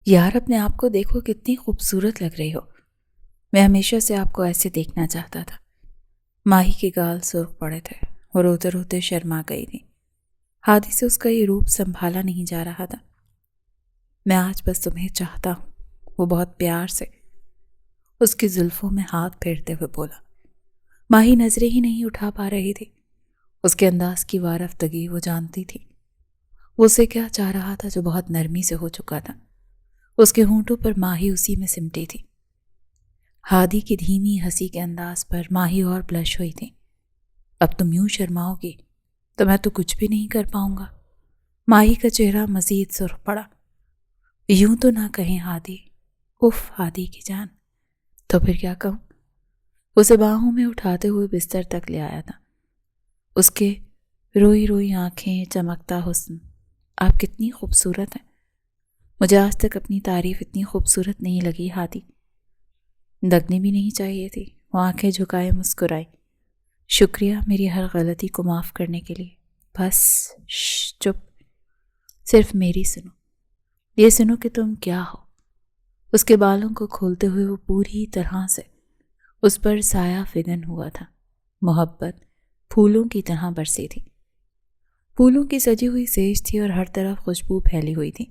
یار اپنے آپ کو دیکھو کتنی خوبصورت لگ رہی ہو۔ میں ہمیشہ سے آپ کو ایسے دیکھنا چاہتا تھا۔ ماہی کے گال سرخ پڑے تھے اور روتے روتے شرما گئی تھی۔ ہادی سے اس کا یہ روپ سنبھالا نہیں جا رہا تھا۔ میں آج بس تمہیں چاہتا ہوں، وہ بہت پیار سے اس کی زلفوں میں ہاتھ پھیرتے ہوئے بولا۔ ماہی نظریں ہی نہیں اٹھا پا رہی تھی۔ اس کے انداز کی وارفتگی وہ جانتی تھی۔ وہ اسے کیا چاہ رہا تھا جو بہت نرمی سے ہو چکا تھا۔ اس کے ہونٹوں پر ماہی اسی میں سمٹی تھی۔ ہادی کی دھیمی ہنسی کے انداز پر ماہی اور بلش ہوئی تھی۔ اب تم یوں شرماؤ گی تو میں تو کچھ بھی نہیں کر پاؤں گا۔ ماہی کا چہرہ مزید سرخ پڑا۔ یوں تو نہ کہیں ہادی۔ اف ہادی کی جان، تو پھر کیا کہوں؟ اسے باہوں میں اٹھاتے ہوئے بستر تک لے آیا تھا۔ اس کے روئی روئی آنکھیں، چمکتا حسن، آپ کتنی خوبصورت ہیں۔ مجھے آج تک اپنی تعریف اتنی خوبصورت نہیں لگی ہادی۔ لگنی بھی نہیں چاہیے تھی۔ وہ آنکھیں جھکائے مسکرائی۔ شکریہ میری ہر غلطی کو معاف کرنے کے لیے۔ بس چپ، صرف میری سنو۔ یہ سنو کہ تم کیا ہو۔ اس کے بالوں کو کھولتے ہوئے وہ پوری طرح سے اس پر سایہ فگن ہوا تھا۔ محبت پھولوں کی طرح برسی تھی۔ پھولوں کی سجی ہوئی سیج تھی اور ہر طرف خوشبو پھیلی ہوئی تھی۔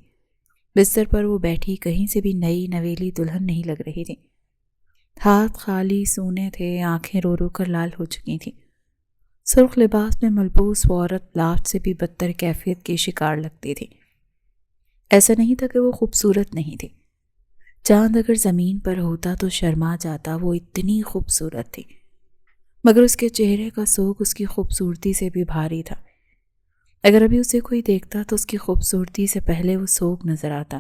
بستر پر وہ بیٹھی کہیں سے بھی نئی نویلی دلہن نہیں لگ رہی تھی۔ ہاتھ خالی سونے تھے، آنکھیں رو رو کر لال ہو چکی تھیں۔ سرخ لباس میں ملبوس وہ عورت لاٹ سے بھی بدتر کیفیت کی شکار لگتی تھی۔ ایسا نہیں تھا کہ وہ خوبصورت نہیں تھی۔ چاند اگر زمین پر ہوتا تو شرما جاتا، وہ اتنی خوبصورت تھی۔ مگر اس کے چہرے کا سوگ اس کی خوبصورتی سے بھی بھاری تھا۔ اگر ابھی اسے کوئی دیکھتا تو اس کی خوبصورتی سے پہلے وہ سوگ نظر آتا،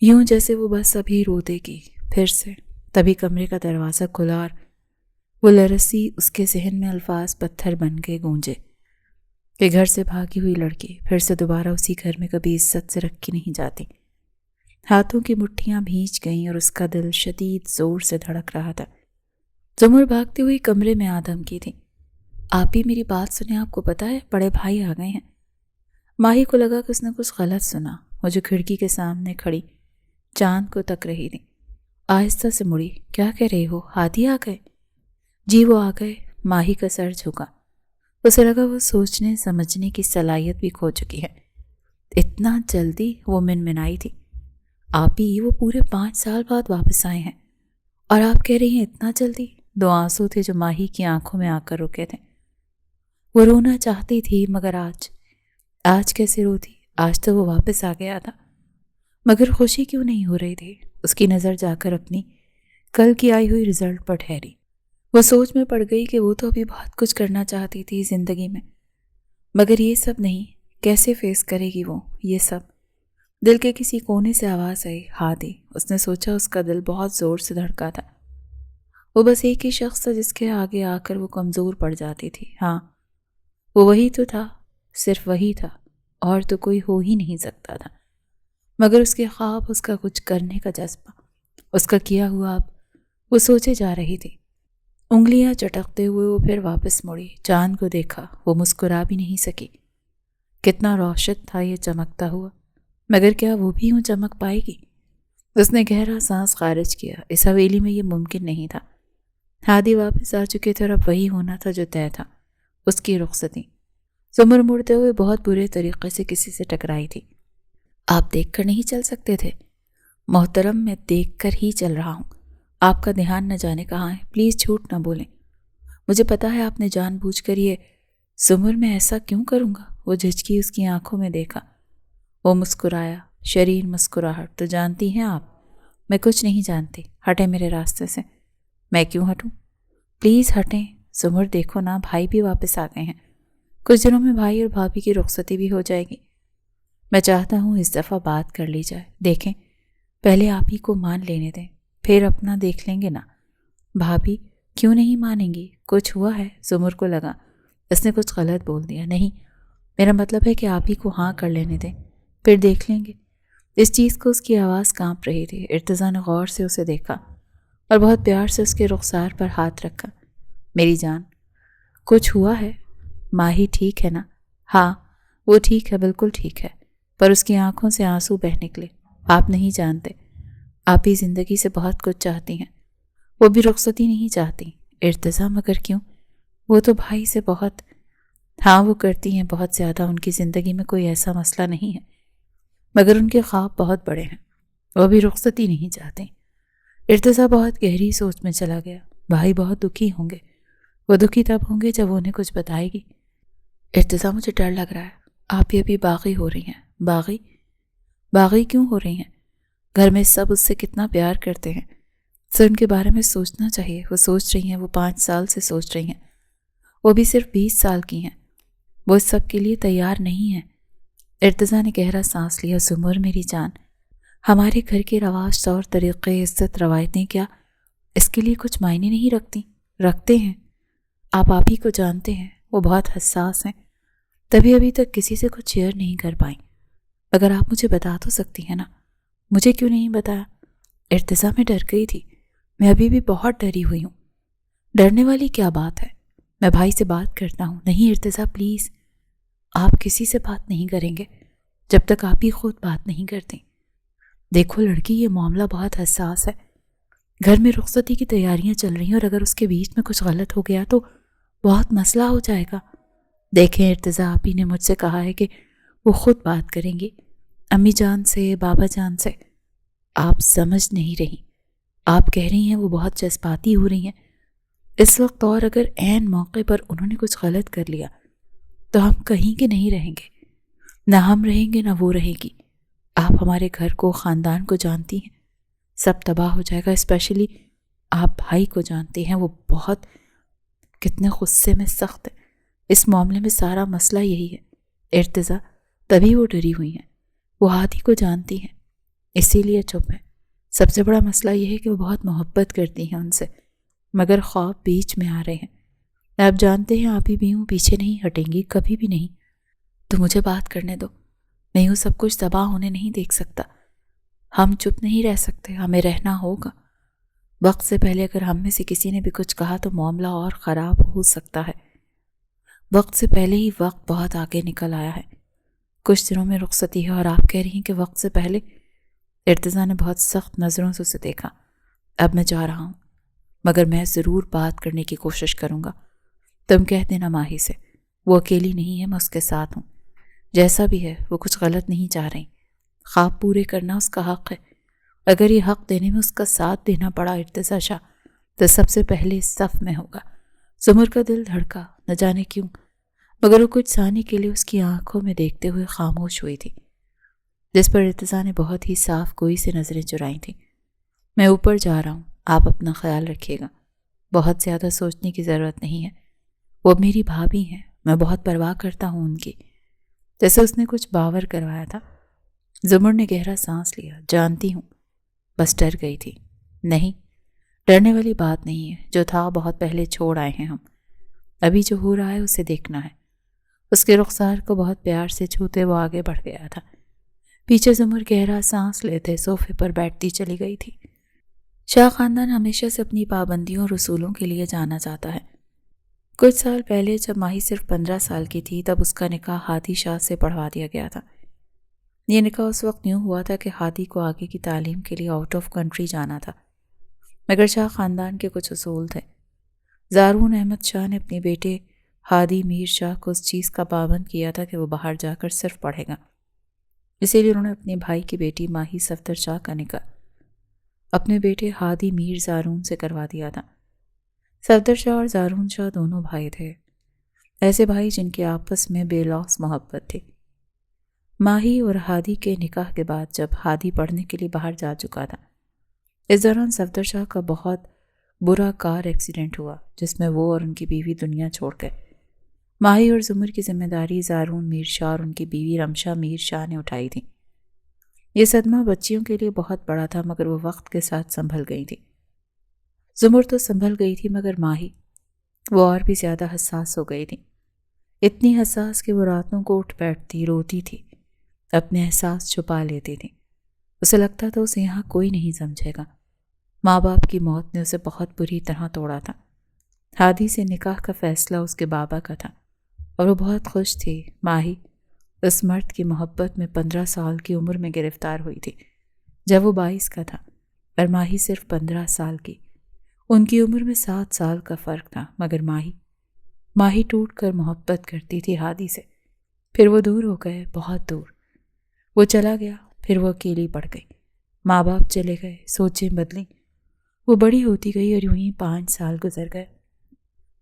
یوں جیسے وہ بس ابھی رو دے گی پھر سے۔ تبھی کمرے کا دروازہ کھلا اور وہ لرسی اس کے ذہن میں الفاظ پتھر بن کے گونجے کہ گھر سے بھاگی ہوئی لڑکی پھر سے دوبارہ اسی گھر میں کبھی عزت سے رکھی نہیں جاتی۔ ہاتھوں کی مٹھیاں بھیج گئیں اور اس کا دل شدید زور سے دھڑک رہا تھا۔ زمر بھاگتی ہوئی کمرے میں آدم کی تھی۔ آپ ہی میری بات سنیں، آپ کو پتا ہے بڑے بھائی آ گئے ہیں۔ ماہی کو لگا کہ اس نے کچھ غلط سنا۔ وہ جو کھڑکی کے سامنے کھڑی چاند کو تک رہی تھی، آہستہ سے مڑی۔ کیا کہہ رہی ہو؟ ہادی آ گئے؟ جی وہ آ گئے۔ ماہی کا سر جھکا۔ اسے لگا وہ سوچنے سمجھنے کی صلاحیت بھی کھو چکی ہے۔ اتنا جلدی؟ وہ منمنائی تھی۔ آپ ہی وہ پورے 5 سال بعد واپس آئے ہیں اور آپ کہہ رہی ہیں اتنا جلدی؟ 2 آنسو تھے جو ماہی کی آنکھوں میں آ کر رکے تھے۔ وہ رونا چاہتی تھی مگر آج کیسے روتی؟ آج تو وہ واپس آ گیا تھا۔ مگر خوشی کیوں نہیں ہو رہی تھی؟ اس کی نظر جا کر اپنی کل کی آئی ہوئی رزلٹ پر ٹھہری۔ وہ سوچ میں پڑ گئی کہ وہ تو ابھی بہت کچھ کرنا چاہتی تھی زندگی میں، مگر یہ سب نہیں۔ کیسے فیس کرے گی وہ یہ سب؟ دل کے کسی کونے سے آواز آئی، ہادی۔ اس نے سوچا اس کا دل بہت زور سے دھڑکا تھا۔ وہ بس ایک ہی شخص تھا جس کے آگے آ کر وہ کمزور پڑ جاتی تھی۔ ہاں وہ وہی تو تھا، صرف وہی تھا، اور تو کوئی ہو ہی نہیں سکتا تھا۔ مگر اس کے خواب، اس کا کچھ کرنے کا جذبہ، اس کا کیا ہوا اب وہ سوچے جا رہی تھی۔ انگلیاں چٹکتے ہوئے وہ پھر واپس مڑی، چاند کو دیکھا۔ وہ مسکرا بھی نہیں سکی۔ کتنا روشن تھا یہ چمکتا ہوا، مگر کیا وہ بھی یوں چمک پائے گی؟ اس نے گہرا سانس خارج کیا۔ اس حویلی میں یہ ممکن نہیں تھا۔ ہادی واپس آ چکے تھے اور اب وہی ہونا تھا جو طے تھا، اس کی رخصتی۔ زمر مڑتے ہوئے بہت برے طریقے سے کسی سے ٹکرائی تھی۔ آپ دیکھ کر نہیں چل سکتے تھے؟ محترم میں دیکھ کر ہی چل رہا ہوں۔ آپ کا دھیان نہ جانے کہاں ہے، پلیز جھوٹ نہ بولیں۔ مجھے پتا ہے آپ نے جان بوجھ کر یہ۔ زمر میں ایسا کیوں کروں گا؟ وہ جھجکی اس کی آنکھوں میں دیکھا۔ وہ مسکرایا، شریر مسکراہٹ۔ تو جانتی ہیں آپ؟ میں کچھ نہیں جانتی، ہٹیں میرے راستے سے۔ میں کیوں ہٹوں؟ پلیز ہٹیں۔ زمر دیکھو نا، بھائی بھی واپس آ گئے ہیں۔ کچھ دنوں میں بھائی اور بھابھی کی رخصتی بھی ہو جائے گی۔ میں چاہتا ہوں اس دفعہ بات کر لی جائے۔ دیکھیں پہلے آپ ہی کو مان لینے دیں، پھر اپنا دیکھ لیں گے نا۔ بھابھی کیوں نہیں مانیں گی؟ کچھ ہوا ہے؟ زمر کو لگا اس نے کچھ غلط بول دیا۔ نہیں، میرا مطلب ہے کہ آپ ہی کو ہاں کر لینے دیں، پھر دیکھ لیں گے۔ اس چیز کو اس کی آواز کانپ رہی تھی۔ ارتضیٰ نے غور سے اسے دیکھا اور بہت پیار سے اس کے رخسار پر ہاتھ رکھا۔ میری جان، کچھ ہوا ہے؟ ماہی ٹھیک ہے نا؟ ہاں وہ ٹھیک ہے، بالکل ٹھیک ہے، پر اس کی آنکھوں سے آنسو بہہ نکلے۔ آپ نہیں جانتے، آپ بھی زندگی سے بہت کچھ چاہتی ہیں، وہ بھی رخصتی نہیں چاہتی۔ ارتضیٰ مگر کیوں؟ وہ تو بھائی سے بہت، ہاں وہ کرتی ہیں بہت زیادہ، ان کی زندگی میں کوئی ایسا مسئلہ نہیں ہے، مگر ان کے خواب بہت بڑے ہیں، وہ بھی رخصتی نہیں چاہتے۔ ارتضیٰ بہت گہری سوچ میں چلا گیا۔ بھائی بہت دکھی ہوں گے، وہ دکھی تب ہوں گے جب وہ انہیں کچھ بتائے گی۔ ارتضیٰ مجھے ڈر لگ رہا ہے، آپ بھی ابھی باغی ہو رہی ہیں۔ باغی؟ باغی کیوں ہو رہی ہیں؟ گھر میں سب اس سے کتنا پیار کرتے ہیں، سر ان کے بارے میں سوچنا چاہیے۔ وہ سوچ رہی ہیں، وہ 5 سال سے سوچ رہی ہیں، وہ بھی صرف 20 سال کی ہیں، وہ اس سب کے لیے تیار نہیں ہیں۔ ارتضیٰ نے گہرا سانس لیا۔ زمر میری جان، ہمارے گھر کے رواج، طور طریقے، عزت، روایتیں کیا اس کے لیے کچھ معنی نہیں رکھتی؟ رکھتے ہیں، آپ ہی کو جانتے ہیں، وہ بہت حساس ہیں، تبھی ابھی تک کسی سے کچھ شیئر نہیں کر پائیں۔ اگر آپ مجھے بتا تو سکتی ہیں نا؟ مجھے کیوں نہیں بتایا؟ ارتضیٰ میں ڈر گئی تھی، میں ابھی بھی بہت ڈری ہوئی ہوں۔ ڈرنے والی کیا بات ہے؟ میں بھائی سے بات کرتا ہوں۔ نہیں ارتضیٰ پلیز، آپ کسی سے بات نہیں کریں گے جب تک آپ ہی خود بات نہیں کرتے۔ دیکھو لڑکی، یہ معاملہ بہت حساس ہے، گھر میں رخصتی کی تیاریاں چل رہی ہیں، اور اگر اس کے بیچ میں کچھ غلط ہو گیا تو بہت مسئلہ ہو جائے گا۔ دیکھیں ارتضیٰ، آپ ہی نے مجھ سے کہا ہے کہ وہ خود بات کریں گی، امی جان سے، بابا جان سے۔ آپ سمجھ نہیں رہی، آپ کہہ رہی ہیں وہ بہت جذباتی ہو رہی ہیں اس وقت، اور اگر عین موقع پر انہوں نے کچھ غلط کر لیا تو ہم کہیں کے نہیں رہیں گے، نہ ہم رہیں گے نہ وہ رہے گی۔ آپ ہمارے گھر کو، خاندان کو جانتی ہیں، سب تباہ ہو جائے گا۔ اسپیشلی آپ بھائی کو جانتے ہیں، وہ بہت کتنے غصے میں سخت ہے اس معاملے میں، سارا مسئلہ یہی ہے۔ ارتضیٰ تبھی وہ ڈری ہوئی ہیں، وہ ہادی کو جانتی ہیں اسی لیے چپ ہے۔ سب سے بڑا مسئلہ یہ ہے کہ وہ بہت محبت کرتی ہیں ان سے، مگر خواب بیچ میں آ رہے ہیں۔ آپ جانتے ہیں آپ ہی بھی ہوں، پیچھے نہیں ہٹیں گی، کبھی بھی نہیں۔ تو مجھے بات کرنے دو، میں یوں سب کچھ تباہ ہونے نہیں دیکھ سکتا۔ ہم چپ نہیں رہ سکتے، ہمیں رہنا ہوگا۔ وقت سے پہلے اگر ہم میں سے کسی نے بھی کچھ کہا تو معاملہ اور خراب ہو سکتا ہے۔ وقت سے پہلے ہی وقت بہت آگے نکل آیا ہے، کچھ دنوں میں رخصتی ہے اور آپ کہہ رہی ہیں کہ وقت سے پہلے۔ ارتضیٰ نے بہت سخت نظروں سے اسے دیکھا۔ اب میں جا رہا ہوں، مگر میں ضرور بات کرنے کی کوشش کروں گا۔ تم کہہ دینا ماہی سے، وہ اکیلی نہیں ہے، میں اس کے ساتھ ہوں۔ جیسا بھی ہے وہ کچھ غلط نہیں چاہ رہی، خواب پورے کرنا اس کا حق ہے۔ اگر یہ حق دینے میں اس کا ساتھ دینا پڑا ارتضیٰ شاہ تو سب سے پہلے اس صف میں ہوگا۔ زمر کا دل دھڑکا، نہ جانے کیوں، مگر وہ کچھ ثانی کے لیے اس کی آنکھوں میں دیکھتے ہوئے خاموش ہوئی تھی، جس پر ارتضیٰ نے بہت ہی صاف گوئی سے نظریں چرائی تھیں۔ میں اوپر جا رہا ہوں، آپ اپنا خیال رکھیے گا، بہت زیادہ سوچنے کی ضرورت نہیں ہے۔ وہ میری بھابھی ہیں، میں بہت پرواہ کرتا ہوں ان کی، جیسے اس نے کچھ باور کروایا تھا۔ زمر نے گہرا سانس لیا۔ جانتی ہوں، بس ڈر گئی تھی۔ نہیں، ڈرنے والی بات نہیں ہے، جو تھا بہت پہلے چھوڑ آئے ہیں ہم، ابھی جو ہو رہا ہے اسے دیکھنا ہے۔ اس کے رخسار کو بہت پیار سے چھوتے وہ آگے بڑھ گیا تھا۔ پیچھے زمر گہرا سانس لیتے صوفے پر بیٹھتی چلی گئی تھی۔ شاہ خاندان ہمیشہ سے اپنی پابندیوں اور اصولوں کے لیے جانا جاتا ہے۔ کچھ سال پہلے جب ماہی صرف 15 سال کی تھی تب اس کا نکاح ہادی شاہ سے پڑھوا دیا گیا تھا۔ یہ نکاح اس وقت یوں ہوا تھا کہ ہادی کو آگے کی تعلیم کے لیے آؤٹ آف کنٹری جانا تھا، مگر شاہ خاندان کے کچھ اصول تھے۔ زارون احمد شاہ نے اپنے بیٹے ہادی میر شاہ کو اس چیز کا پابند کیا تھا کہ وہ باہر جا کر صرف پڑھے گا، اسی لیے انہوں نے اپنے بھائی کی بیٹی ماہی صفدر شاہ کا نکاح اپنے بیٹے ہادی میر زارون سے کروا دیا تھا۔ صفدر شاہ اور زارون شاہ دونوں بھائی تھے، ایسے بھائی جن کے آپس میں بے لوث محبت تھی۔ ماہی اور ہادی کے نکاح کے بعد جب ہادی پڑھنے کے لیے باہر جا چکا تھا، اس دوران صفدر شاہ کا بہت برا کار ایکسیڈنٹ ہوا جس میں وہ اور ان کی بیوی دنیا چھوڑ گئے۔ ماہی اور زمر کی ذمہ داری زارون میر شاہ اور ان کی بیوی رمشا میر شاہ نے اٹھائی تھی۔ یہ صدمہ بچیوں کے لیے بہت بڑا تھا، مگر وہ وقت کے ساتھ سنبھل گئی تھی۔ زمر تو سنبھل گئی تھی، مگر ماہی وہ اور بھی زیادہ حساس ہو گئی تھی، اتنی حساس کہ وہ راتوں کو اٹھ بیٹھتی، روتی تھی، اپنے احساس چھپا لیتی تھی۔ اسے لگتا تھا اسے یہاں کوئی نہیں سمجھے گا۔ ماں باپ کی موت نے اسے بہت بری طرح توڑا تھا۔ ہادی سے نکاح کا فیصلہ اس کے بابا کا تھا اور وہ بہت خوش تھی۔ ماہی اس مرد کی محبت میں 15 سال کی عمر میں گرفتار ہوئی تھی۔ جب وہ 22 کا تھا اور ماہی صرف 15 سال کی۔ ان کی عمر میں 7 سال کا فرق تھا، مگر ماہی ٹوٹ کر محبت کرتی تھی ہادی سے۔ پھر وہ دور ہو گئے، بہت دور۔ وہ چلا گیا، پھر وہ اکیلی پڑ گئی۔ ماں باپ چلے گئے، سوچیں بدلیں، وہ بڑی ہوتی گئی اور یوں ہی 5 سال گزر گئے۔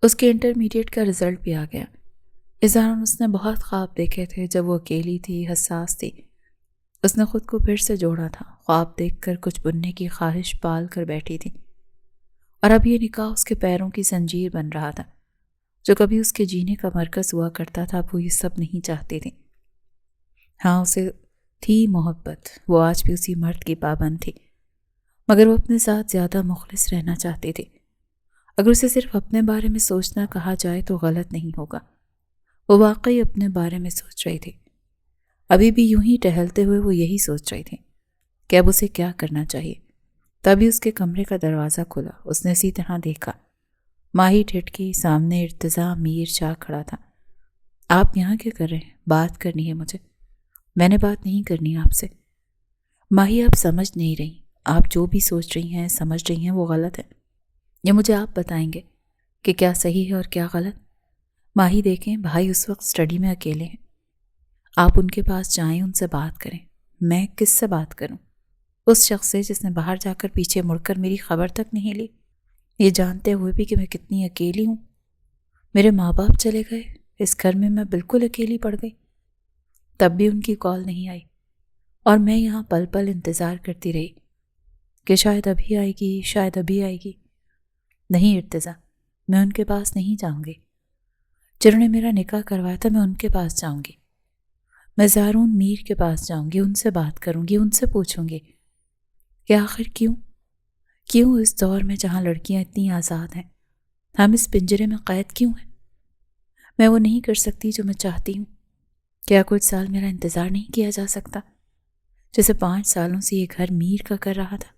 اس کے انٹرمیڈیٹ کا رزلٹ بھی آ گیا۔ اس دوران اس نے بہت خواب دیکھے تھے۔ جب وہ اکیلی تھی، حساس تھی، اس نے خود کو پھر سے جوڑا تھا۔ خواب دیکھ کر کچھ بننے کی خواہش پال کر بیٹھی تھی، اور اب یہ نکاح اس کے پیروں کی زنجیر بن رہا تھا۔ جو کبھی اس کے جینے کا مرکز ہوا کرتا تھا، وہ یہ سب نہیں چاہتی تھی۔ ہاں، اسے تھی محبت، وہ آج بھی اسی مرد کی پابند تھی، مگر وہ اپنے ساتھ زیادہ مخلص رہنا چاہتی تھی۔ اگر اسے صرف اپنے بارے میں سوچنا کہا جائے تو غلط نہیں ہوگا۔ وہ واقعی اپنے بارے میں سوچ رہی تھی۔ ابھی بھی یوں ہی ٹہلتے ہوئے وہ یہی سوچ رہی تھی کہ اب اسے کیا کرنا چاہیے۔ تبھی اس کے کمرے کا دروازہ کھلا۔ اس نے اسی طرح دیکھا، ماہی ٹھٹکی، سامنے ارتضیٰ میر شاہ کھڑا تھا۔ آپ یہاں کیا کر رہے ہیں؟ بات کرنی ہے مجھے۔ میں نے بات نہیں کرنی آپ سے۔ ماہی، آپ سمجھ نہیں رہی۔ آپ جو بھی سوچ رہی ہیں، سمجھ رہی ہیں، وہ غلط ہے۔ یہ مجھے آپ بتائیں گے کہ کیا صحیح ہے اور کیا غلط۔ ماہی، دیکھیں، بھائی اس وقت اسٹڈی میں اکیلے ہیں، آپ ان کے پاس جائیں، ان سے بات کریں۔ میں کس سے بات کروں؟ اس شخص سے جس نے باہر جا کر پیچھے مڑ کر میری خبر تک نہیں لی، یہ جانتے ہوئے بھی کہ میں کتنی اکیلی ہوں۔ میرے ماں باپ چلے گئے، اس گھر میں بالکل اکیلی پڑ گئی۔ تب بھی ان کی کال نہیں آئی، اور میں یہاں پل پل انتظار کرتی رہی کہ شاید ابھی آئے گی، شاید ابھی آئے گی۔ نہیں ارتضیٰ، میں ان کے پاس نہیں جاؤں گی۔ جنہوں نے میرا نکاح کروایا تھا، میں ان کے پاس جاؤں گی۔ میں زارون میر کے پاس جاؤں گی، ان سے بات کروں گی، ان سے پوچھوں گی کہ آخر کیوں اس دور میں جہاں لڑکیاں اتنی آزاد ہیں، ہم اس پنجرے میں قید کیوں ہیں؟ میں وہ نہیں کر سکتی جو میں چاہتی ہوں۔ کیا کچھ سال میرا انتظار نہیں کیا جا سکتا؟ جیسے 5 سالوں سے یہ گھر میر کا کر رہا تھا۔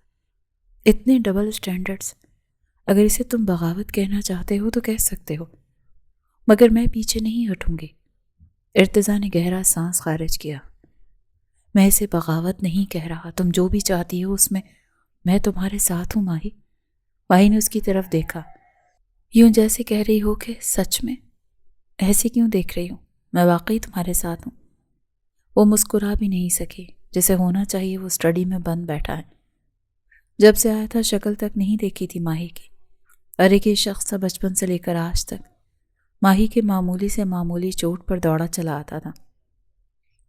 اتنے ڈبل سٹینڈرڈز۔ اگر اسے تم بغاوت کہنا چاہتے ہو تو کہہ سکتے ہو، مگر میں پیچھے نہیں ہٹوں گی۔ ارتضیٰ نے گہرا سانس خارج کیا۔ میں اسے بغاوت نہیں کہہ رہا، تم جو بھی چاہتی ہو اس میں تمہارے ساتھ ہوں ماہی۔ ماہی نے اس کی طرف دیکھا، یوں جیسے کہہ رہی ہو کہ سچ میں؟ ایسے کیوں دیکھ رہی ہوں؟ میں واقعی تمہارے ساتھ ہوں۔ وہ مسکرا بھی نہیں سکی، جیسے ہونا چاہیے وہ اسٹڈی میں بند بیٹھا ہے۔ جب سے آیا تھا شکل تک نہیں دیکھی تھی ماہی کی، اور ایک یہ شخص تھا بچپن سے لے کر آج تک ماہی کے معمولی سے معمولی چوٹ پر دوڑا چلا آتا تھا۔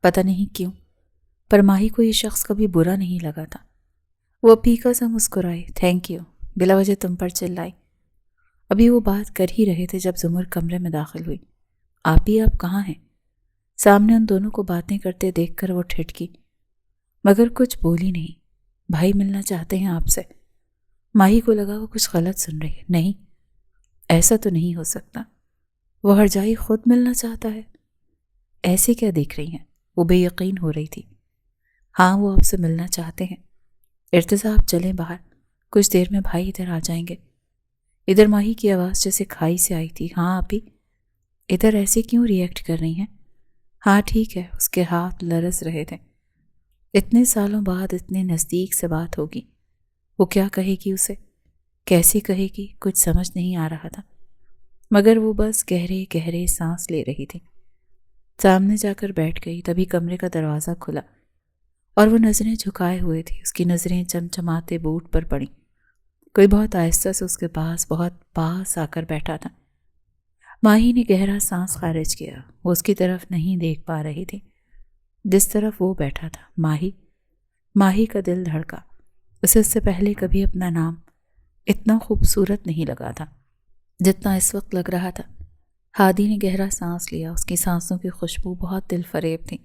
پتہ نہیں کیوں، پر ماہی کو یہ شخص کبھی برا نہیں لگا تھا۔ وہ پھیکا سا مسکرائی، تھینک یو، بلا وجہ تم پر چلائی۔ ابھی وہ بات کر ہی رہے تھے جب زمر کمرے میں داخل ہوئی۔ آپ کہاں ہیں؟ سامنے ان دونوں کو باتیں کرتے دیکھ کر وہ ٹھٹکی، مگر کچھ بولی نہیں۔ بھائی ملنا چاہتے ہیں آپ سے۔ ماہی کو لگا وہ کچھ غلط سن رہی ہے۔ نہیں، ایسا تو نہیں ہو سکتا، وہ ہرجائی خود ملنا چاہتا ہے۔ ایسے کیا دیکھ رہی ہیں؟ وہ بے یقین ہو رہی تھی۔ ہاں، وہ آپ سے ملنا چاہتے ہیں۔ ارتضیٰ، آپ چلیں باہر، کچھ دیر میں بھائی ادھر آ جائیں گے۔ ادھر ماہی کی آواز جیسے کھائی سے آئی تھی۔ ہاں آپ ہی ادھر ایسے کیوں ریئیکٹ کر رہی ہیں؟ ہاں ٹھیک ہے۔ اس کے ہاتھ لرز رہے تھے۔ اتنے سالوں بعد اتنے نزدیک سے بات ہوگی، وہ کیا کہے گی اسے، کیسے کہے گی، کچھ سمجھ نہیں آ رہا تھا، مگر وہ بس گہرے گہرے سانس لے رہی تھی۔ سامنے جا کر بیٹھ گئی۔ تبھی کمرے کا دروازہ کھلا اور وہ نظریں جھکائے ہوئے تھی۔ اس کی نظریں چمچماتے بوٹ پر پڑیں۔ کوئی بہت آہستہ سے اس کے پاس، بہت پاس آ کر بیٹھا تھا۔ ماہی نے گہرا سانس خارج کیا۔ وہ اس کی طرف نہیں دیکھ پا رہی تھی جس طرف وہ بیٹھا تھا۔ ماہی کا دل دھڑکا۔ اسے اس سے پہلے کبھی اپنا نام اتنا خوبصورت نہیں لگا تھا جتنا اس وقت لگ رہا تھا۔ ہادی نے گہرا سانس لیا۔ اس کی سانسوں کی خوشبو بہت دل فریب تھی۔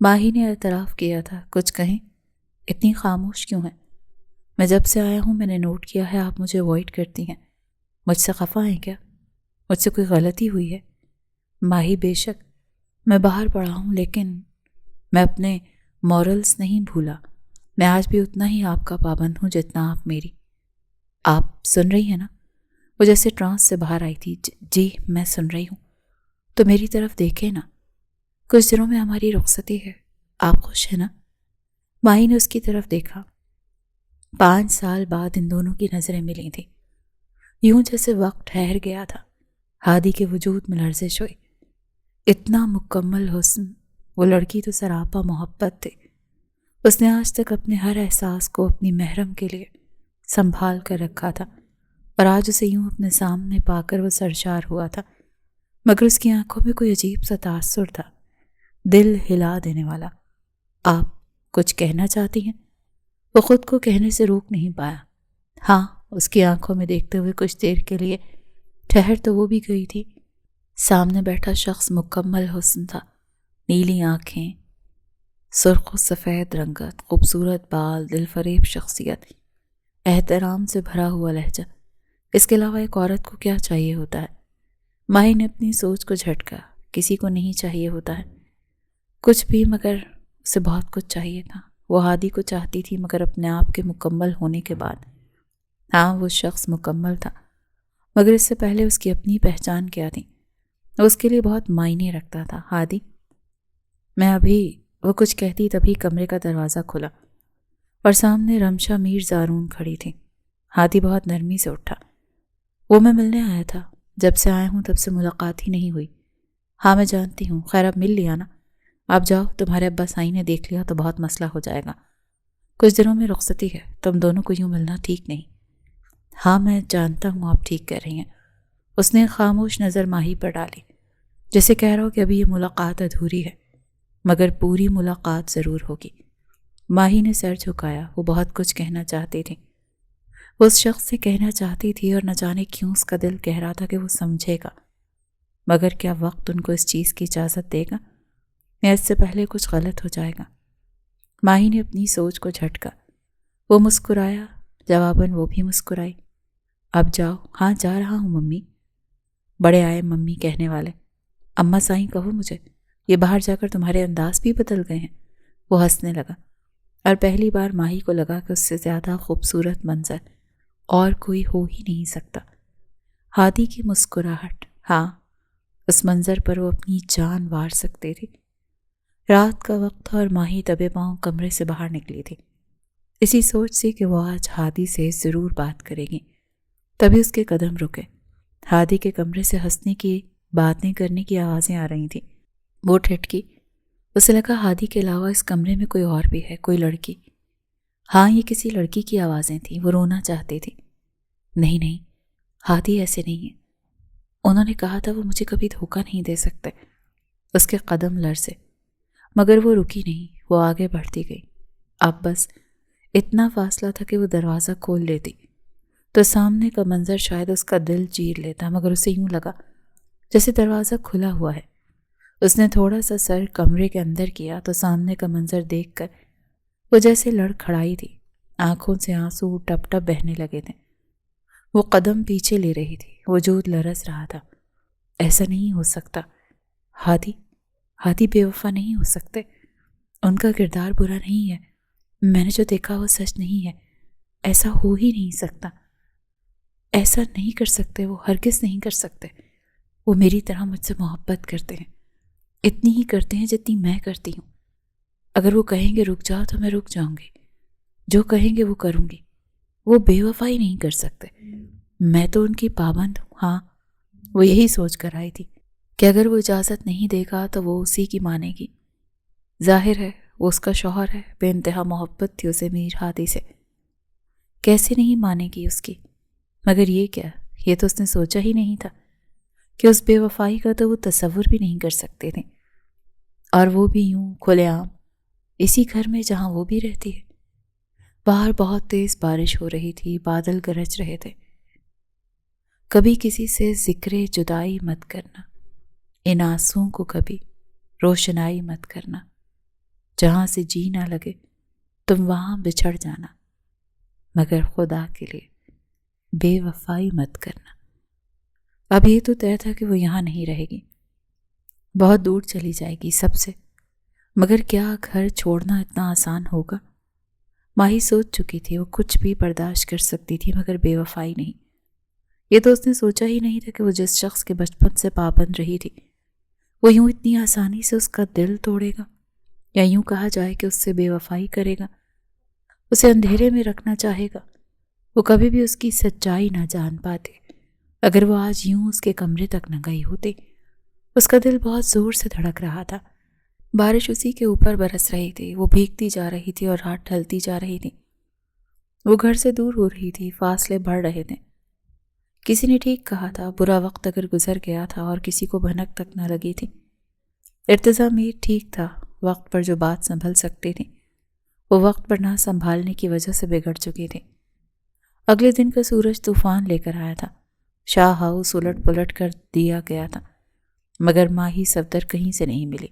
ماہی نے اعتراف کیا تھا، کچھ کہیں، اتنی خاموش کیوں ہیں؟ میں جب سے آیا ہوں میں نے نوٹ کیا ہے آپ مجھے اوائڈ کرتی ہیں۔ مجھ سے خفا ہیں کیا؟ مجھ سے کوئی غلطی ہوئی ہے؟ ماہی، بے شک میں باہر پڑا ہوں، لیکن میں اپنے مورلز نہیں بھولا۔ میں آج بھی اتنا ہی آپ کا پابند ہوں جتنا آپ میری۔ آپ سن رہی ہیں نا؟ وہ جیسے ٹرانس سے باہر آئی تھی۔ جی میں سن رہی ہوں۔ تو میری طرف دیکھیں نا، کچھ دنوں میں ہماری رخصتی ہے، آپ خوش ہیں نا؟ ماہی نے اس کی طرف دیکھا۔ 5 سال بعد ان دونوں کی نظریں ملی تھیں، یوں جیسے وقت ٹھہر گیا تھا۔ ہادی کے وجود میں لرزش ہوئی۔ اتنا مکمل حسن، وہ لڑکی تو سراپا محبت تھی۔ اس نے آج تک اپنے ہر احساس کو اپنی محرم کے لیے سنبھال کر رکھا تھا، اور آج اسے یوں اپنے سامنے پا کر وہ سرشار ہوا تھا۔ مگر اس کی آنکھوں میں کوئی عجیب سا تاثر تھا، دل ہلا دینے والا۔ آپ کچھ کہنا چاہتی ہیں؟ وہ خود کو کہنے سے روک نہیں پایا۔ ہاں، اس کی آنکھوں میں دیکھتے ہوئے کچھ دیر کے لیے ٹھہر تو وہ بھی گئی تھی۔ سامنے بیٹھا شخص مکمل حسن تھا، نیلی آنکھیں، سرخ و سفید رنگت، خوبصورت بال، دل فریب شخصیت، احترام سے بھرا ہوا لہجہ۔ اس کے علاوہ ایک عورت کو کیا چاہیے ہوتا ہے؟ ماہی نے اپنی سوچ کو جھٹکا۔ کسی کو نہیں چاہیے ہوتا ہے کچھ بھی، مگر اسے بہت کچھ چاہیے تھا۔ وہ ہادی کو چاہتی تھی، مگر اپنے آپ کے مکمل ہونے کے بعد۔ ہاں، وہ شخص مکمل تھا، مگر اس سے پہلے اس کی اپنی پہچان کیا تھی؟ اس کے لیے بہت معنی رکھتا تھا۔ ہادی، میں ابھی، وہ کچھ کہتی تبھی کمرے کا دروازہ کھلا اور سامنے رمشا میر زارون کھڑی تھی۔ ہادی بہت نرمی سے اٹھا۔ وہ میں ملنے آیا تھا، جب سے آیا ہوں تب سے ملاقات ہی نہیں ہوئی۔ ہاں میں جانتی ہوں، خیر اب مل لیا نا، آپ جاؤ، تمہارے ابا سائی نے دیکھ لیا تو بہت مسئلہ ہو جائے گا۔ کچھ دنوں میں رخصتی ہے، تم دونوں کو یوں ملنا ٹھیک نہیں۔ ہاں میں جانتا ہوں، آپ ٹھیک کہہ رہی ہیں۔ اس نے خاموش نظر ماہی پر ڈالی، جیسے کہہ رہا ہو کہ ابھی یہ ملاقات ادھوری ہے، مگر پوری ملاقات ضرور ہوگی۔ ماہی نے سر جھکایا۔ وہ بہت کچھ کہنا چاہتی تھی، وہ اس شخص سے کہنا چاہتی تھی، اور نہ جانے کیوں اس کا دل کہہ رہا تھا کہ وہ سمجھے گا، مگر کیا وقت ان کو اس چیز کی اجازت دے گا، یا اس سے پہلے کچھ غلط ہو جائے گا؟ ماہی نے اپنی سوچ کو جھٹکا۔ وہ مسکرایا، جواباً وہ بھی مسکرائی۔ اب جاؤ؟ ہاں جا رہا ہوں ممی۔ بڑے آئے ممی کہنے والے۔ اماں سائیں کہو مجھے، یہ باہر جا کر تمہارے انداز بھی بدل گئے ہیں۔ وہ ہنسنے لگا، اور پہلی بار ماہی کو لگا کہ اس سے زیادہ خوبصورت منظر اور کوئی ہو ہی نہیں سکتا۔ ہادی کی مسکراہٹ، ہاں، اس منظر پر وہ اپنی جان وار سکتے تھے۔ رات کا وقت تھا اور ماہی دبے پاؤں کمرے سے باہر نکلی تھی، اسی سوچ سے کہ وہ آج ہادی سے ضرور بات کرے گی۔ تبھی اس کے قدم رکے۔ ہادی کے کمرے سے ہنسنے کی، باتیں کرنے کی آوازیں آ رہی تھیں۔ وہ ٹھٹکی۔ اسے لگا ہادی کے علاوہ اس کمرے میں کوئی اور بھی ہے، کوئی لڑکی۔ ہاں، یہ کسی لڑکی کی آوازیں تھیں۔ وہ رونا چاہتی تھی۔ نہیں نہیں، ہادی ایسے نہیں ہے، انہوں نے کہا تھا وہ مجھے کبھی دھوکہ نہیں دے سکتے۔ اس کے قدم لرزے، مگر وہ رکی نہیں، وہ آگے بڑھتی گئی۔ اب بس اتنا فاصلہ تھا کہ وہ دروازہ کھول لیتی تو سامنے کا منظر شاید اس کا دل چیر لیتا، مگر اسے یوں لگا جیسے دروازہ کھلا ہوا ہے۔ اس نے تھوڑا سا سر کمرے کے اندر کیا تو سامنے کا منظر دیکھ کر وہ جیسے لڑ کھڑائی تھی، آنکھوں سے آنسو ٹپ ٹپ بہنے لگے تھے۔ وہ قدم پیچھے لے رہی تھی، وجود لرز رہا تھا۔ ایسا نہیں ہو سکتا، ہادی بے وفا نہیں ہو سکتے، ان کا کردار برا نہیں ہے، میں نے جو دیکھا وہ سچ نہیں ہے، ایسا ہو ہی نہیں سکتا، ایسا نہیں کر سکتے، وہ ہرگز نہیں کر سکتے۔ وہ میری طرح مجھ سے محبت کرتے ہیں، اتنی ہی کرتے ہیں جتنی میں کرتی ہوں۔ اگر وہ کہیں گے رک جاؤ تو میں رک جاؤں گی، جو کہیں گے وہ کروں گی۔ وہ بے وفائی نہیں کر سکتے، میں تو ان کی پابند ہوں۔ ہاں، وہ یہی سوچ کر آئی تھی کہ اگر وہ اجازت نہیں دے گا تو وہ اسی کی مانے گی۔ ظاہر ہے وہ اس کا شوہر ہے، بے انتہا محبت تھی اسے میر ہادی سے، کیسے نہیں مانے گی اس کی؟ مگر یہ کیا، یہ تو اس نے سوچا ہی نہیں تھا کہ اس بے وفائی کا تو وہ تصور بھی نہیں کر سکتے تھے، اور وہ بھی یوں کھلے عام، اسی گھر میں جہاں وہ بھی رہتی ہے۔ باہر بہت تیز بارش ہو رہی تھی، بادل گرج رہے تھے۔ کبھی کسی سے ذکر جدائی مت کرنا، ان آنسوؤں کو کبھی روشنائی مت کرنا، جہاں سے جی نہ لگے تم وہاں بچھڑ جانا، مگر خدا کے لیے بے وفائی مت کرنا۔ اب یہ تو طے تھا کہ وہ یہاں نہیں رہے گی، بہت دور چلی جائے گی سب سے، مگر کیا گھر چھوڑنا اتنا آسان ہوگا؟ ماہی سوچ چکی تھی وہ کچھ بھی برداشت کر سکتی تھی، مگر بے وفائی نہیں۔ یہ تو اس نے سوچا ہی نہیں تھا کہ وہ جس شخص کے بچپن سے پابند رہی تھی وہ یوں اتنی آسانی سے اس کا دل توڑے گا، یا یوں کہا جائے کہ اس سے بے وفائی کرے گا۔ اسے اندھیرے میں رکھنا چاہے گا۔ وہ کبھی بھی اس کی سچائی نہ جان پاتے۔ اگر وہ آج یوں اس کے کمرے تک نہ گئی ہوتی۔ اس کا دل بہت زور سے دھڑک رہا تھا۔ بارش اسی کے اوپر برس رہی تھی، وہ بھیگتی جا رہی تھی اور رات ڈھلتی جا رہی تھی۔ وہ گھر سے دور ہو رہی تھی، فاصلے بڑھ رہے تھے۔ کسی نے ٹھیک کہا تھا، برا وقت اگر گزر گیا تھا اور کسی کو بھنک تک نہ لگی تھی۔ ارتضیٰ میر ٹھیک تھا، وقت پر جو بات سنبھل سکتی تھی وہ وقت پر نہ سنبھالنے کی وجہ سے بگڑ چکی تھی۔ اگلے دن کا سورج طوفان لے کر آیا تھا۔ شاہ ہاؤس الٹ پلٹ کر دیا گیا تھا، مگر ماہی صفدر کہیں سے نہیں ملی۔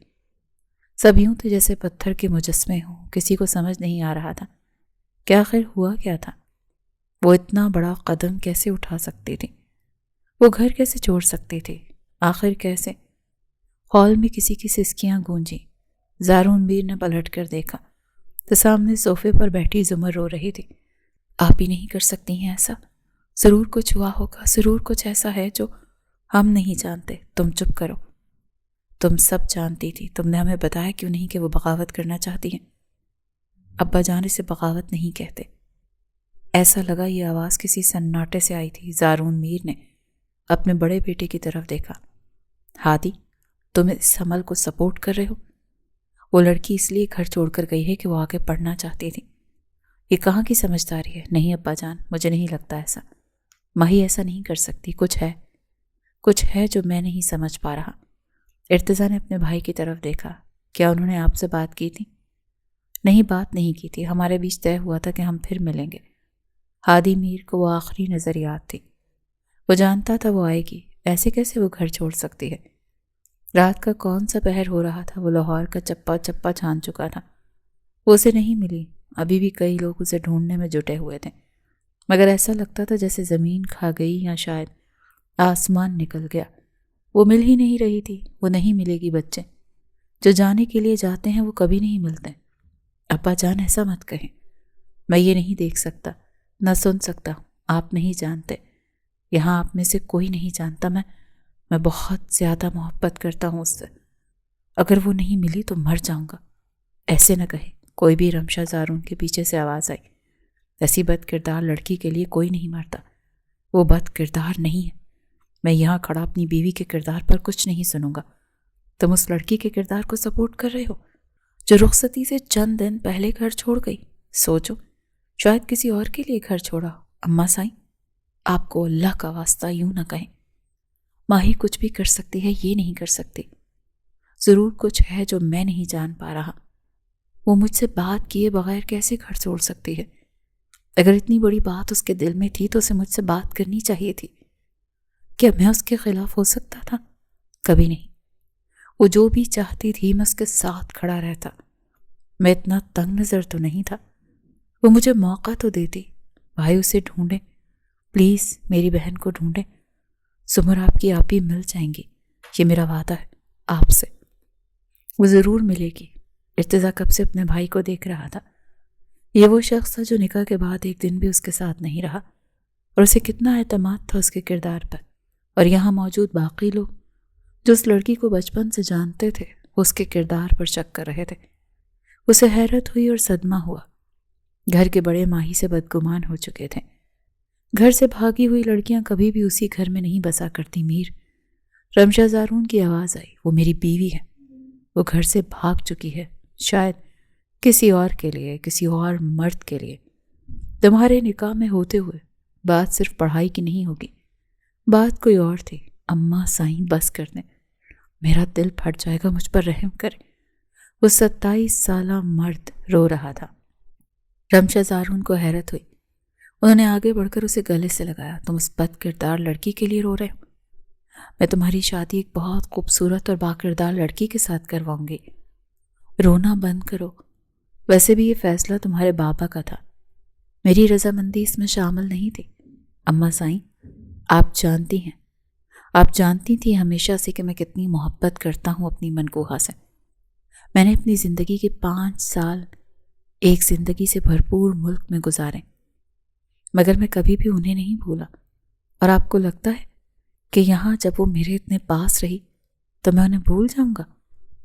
سب یوں تھے جیسے پتھر کے مجسمے ہوں، کسی کو سمجھ نہیں آ رہا تھا کہ آخر ہوا کیا تھا۔ وہ اتنا بڑا قدم کیسے اٹھا سکتی تھی؟ وہ گھر کیسے چھوڑ سکتی تھی؟ آخر کیسے؟ ہال میں کسی کی سسکیاں گونجیں۔ زارون میر نے پلٹ کر دیکھا تو سامنے صوفے پر بیٹھی زمر رو رہی تھی۔ آپ ہی نہیں کر سکتی ہیں ایسا؟ ضرور کچھ ہوا ہوگا، ضرور کچھ ایسا ہے جو ہم نہیں جانتے۔ تم چپ کرو۔ تم سب جانتی تھی، تم نے ہمیں بتایا کیوں نہیں کہ وہ بغاوت کرنا چاہتی ہیں؟ ابا جان اسے بغاوت نہیں کہتے۔ ایسا لگا یہ آواز کسی سناٹے سے آئی تھی۔ زارون میر نے اپنے بڑے بیٹے کی طرف دیکھا۔ ہادی، تم اس عمل کو سپورٹ کر رہے ہو؟ وہ لڑکی اس لیے گھر چھوڑ کر گئی ہے کہ وہ آگے پڑھنا چاہتی تھی۔ یہ کہاں کی سمجھداری ہے؟ نہیں ابا جان، مجھے نہیں لگتا ایسا۔ ماہی ایسا نہیں کر سکتی۔ کچھ ہے جو میں نہیں سمجھ پا رہا۔ ارتضیٰ نے اپنے بھائی کی طرف دیکھا۔ کیا انہوں نے آپ سے بات کی تھی؟ نہیں، بات نہیں کی تھی، ہمارے بیچ طے ہوا تھا کہ ہم پھر ملیں گے۔ ہادی میر کو وہ آخری نظر یاد تھی۔ وہ جانتا تھا وہ آئے گی، ایسے کیسے وہ گھر چھوڑ سکتی ہے؟ رات کا کون سا پہر ہو رہا تھا، وہ لاہور کا چپا چپا چھان چکا تھا۔ وہ اسے نہیں ملی۔ ابھی بھی کئی لوگ اسے ڈھونڈنے میں جٹے ہوئے تھے، مگر ایسا لگتا تھا جیسے زمین کھا گئی یا شاید آسمان نکل گیا۔ وہ مل ہی نہیں رہی تھی۔ وہ نہیں ملے گی۔ بچے جو جانے کے لیے جاتے ہیں وہ کبھی نہیں ملتے۔ ابا جان ایسا مت کہیں، میں یہ نہیں دیکھ سکتا، نہ سن سکتا ہوں۔ آپ نہیں جانتے، یہاں آپ میں سے کوئی نہیں جانتا۔ میں بہت زیادہ محبت کرتا ہوں اس سے۔ اگر وہ نہیں ملی تو مر جاؤں گا۔ ایسے نہ کہیں۔ کوئی بھی رمشہ زارون کے پیچھے سے آواز آئی۔ ایسی بد کردار لڑکی کے لیے کوئی نہیں مرتا۔ وہ بد کردار نہیں ہے۔ میں یہاں کھڑا اپنی بیوی کے کردار پر کچھ نہیں سنوں گا۔ تم اس لڑکی کے کردار کو سپورٹ کر رہے ہو جو رخصتی سے چند دن پہلے گھر چھوڑ گئی۔ سوچو، شاید کسی اور کے لیے گھر چھوڑا۔ اماں سائیں، آپ کو اللہ کا واسطہ یوں نہ کہیں۔ ماہی کچھ بھی کر سکتی ہے، یہ نہیں کر سکتی۔ ضرور کچھ ہے جو میں نہیں جان پا رہا۔ وہ مجھ سے بات کیے بغیر کیسے گھر چھوڑ سکتی ہے؟ اگر اتنی بڑی بات اس کے دل میں تھی تو اسے مجھ سے بات کرنی چاہیے تھی۔ کیا میں اس کے خلاف ہو سکتا تھا؟ کبھی نہیں۔ وہ جو بھی چاہتی تھی میں اس کے ساتھ کھڑا رہتا۔ میں اتنا تنگ نظر تو نہیں تھا۔ وہ مجھے موقع تو دیتی۔ بھائی اسے ڈھونڈیں، پلیز میری بہن کو ڈھونڈیں۔ زمر آپ کی آپ ہی مل جائیں گی، یہ میرا وعدہ ہے آپ سے۔ وہ ضرور ملے گی۔ ارتضیٰ کب سے اپنے بھائی کو دیکھ رہا تھا۔ یہ وہ شخص تھا جو نکاح کے بعد ایک دن بھی اس کے ساتھ نہیں رہا، اور اسے کتنا اعتماد تھا اس کے کردار پر۔ اور یہاں موجود باقی لوگ جو اس لڑکی کو بچپن سے جانتے تھے، اس کے کردار پر شک کر رہے تھے۔ اسے حیرت ہوئی اور صدمہ ہوا۔ گھر کے بڑے ماہی سے بدگمان ہو چکے تھے۔ گھر سے بھاگی ہوئی لڑکیاں کبھی بھی اسی گھر میں نہیں بسا کرتی میر۔ رمشہ زارون کی آواز آئی۔ وہ میری بیوی ہے۔ وہ گھر سے بھاگ چکی ہے، شاید کسی اور کے لیے، کسی اور مرد کے لیے۔ تمہارے نکاح میں ہوتے ہوئے بات صرف پڑھائی کی نہیں ہوگی، بات کوئی اور تھی۔ اماں سائیں بس کر دیں، میرا دل پھٹ جائے گا، مجھ پر رحم کرے۔ وہ 27 سالہ مرد رو رہا تھا۔ رمشہ زارون کو حیرت ہوئی۔ انہوں نے آگے بڑھ کر اسے گلے سے لگایا۔ تم اس بد کردار لڑکی کے لیے رو رہے ہو؟ میں تمہاری شادی ایک بہت خوبصورت اور باکردار لڑکی کے ساتھ کرواؤں گی۔ رونا بند کرو۔ ویسے بھی یہ فیصلہ تمہارے بابا کا تھا، میری رضامندی اس میں شامل نہیں تھی۔ اماں سائیں، آپ جانتی ہیں، آپ جانتی تھی ہمیشہ سے کہ میں کتنی محبت کرتا ہوں اپنی منکوحہ سے۔ میں نے اپنی زندگی کے 5 سال ایک زندگی سے بھرپور ملک میں گزارے، مگر میں کبھی بھی انہیں نہیں بھولا۔ اور آپ کو لگتا ہے کہ یہاں جب وہ میرے اتنے پاس رہی تو میں انہیں بھول جاؤں گا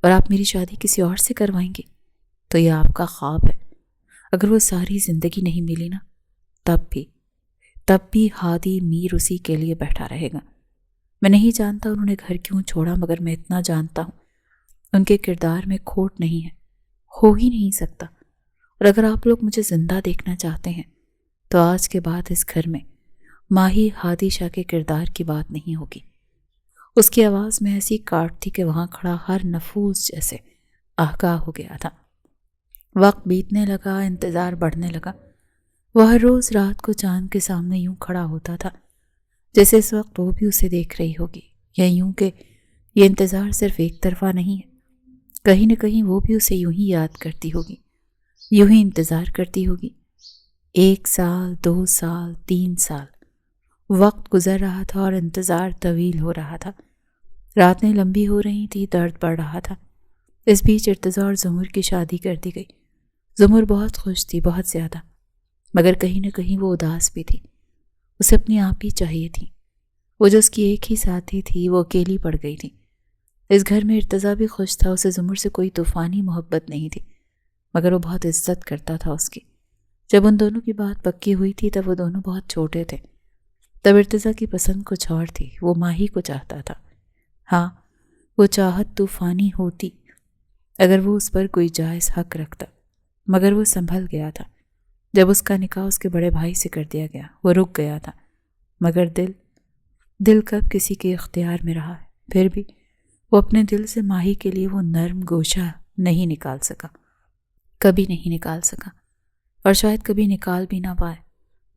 اور آپ میری شادی کسی اور سے کروائیں گے؟ تو یہ آپ کا خواب ہے۔ اگر وہ ساری زندگی نہیں ملی نا، تب بھی ہادی میر اسی کے لیے بیٹھا رہے گا۔ میں نہیں جانتا انہوں نے گھر کیوں چھوڑا، مگر میں اتنا جانتا ہوں ان کے کردار میں کھوٹ نہیں ہے، ہو ہی نہیں سکتا۔ اور اگر آپ لوگ مجھے زندہ دیکھنا چاہتے ہیں تو آج کے بعد اس گھر میں ماہی ہادی شاہ کے کردار کی بات نہیں ہوگی۔ اس کی آواز میں ایسی کاٹ تھی کہ وہاں کھڑا ہر نفوس جیسے آگاہ ہو گیا تھا۔ وقت بیتنے لگا، انتظار بڑھنے لگا۔ وہ ہر روز رات کو چاند کے سامنے یوں کھڑا ہوتا تھا جیسے اس وقت وہ بھی اسے دیکھ رہی ہوگی، یا یوں کہ یہ انتظار صرف ایک طرفہ نہیں ہے، کہیں نہ کہیں وہ بھی اسے یوں ہی یاد کرتی ہوگی، یوں ہی انتظار کرتی ہوگی۔ 1 سال، 2 سال، 3 سال وقت گزر رہا تھا اور انتظار طویل ہو رہا تھا۔ راتیں لمبی ہو رہی تھی، درد بڑھ رہا تھا۔ اس بیچ ارتضیٰ اور زمر کی شادی کر دی گئی۔ زمر بہت خوش تھی، بہت زیادہ، مگر کہیں نہ کہیں وہ اداس بھی تھی۔ اسے اپنی آپ ہی چاہیے تھی۔ وہ جو اس کی ایک ہی ساتھی تھی وہ اکیلی پڑ گئی تھی۔ اس گھر میں ارتضیٰ بھی خوش تھا، اسے زمر سے کوئی طوفانی محبت نہیں تھی، مگر وہ بہت عزت کرتا تھا اس کی۔ جب ان دونوں کی بات پکی ہوئی تھی تب وہ دونوں بہت چھوٹے تھے۔ تب ارتضیٰ کی پسند کچھ اور تھی، وہ ماہی کو چاہتا تھا۔ ہاں، وہ چاہت طوفانی ہوتی اگر وہ اس پر کوئی جائز حق رکھتا، مگر وہ سنبھل گیا تھا۔ جب اس کا نکاح اس کے بڑے بھائی سے کر دیا گیا وہ رک گیا تھا، مگر دل کب کسی کے اختیار میں رہا ہے۔ پھر بھی وہ اپنے دل سے ماہی کے لیے وہ نرم گوشہ نہیں نکال سکا، کبھی نہیں نکال سکا، اور شاید کبھی نکال بھی نہ پائے۔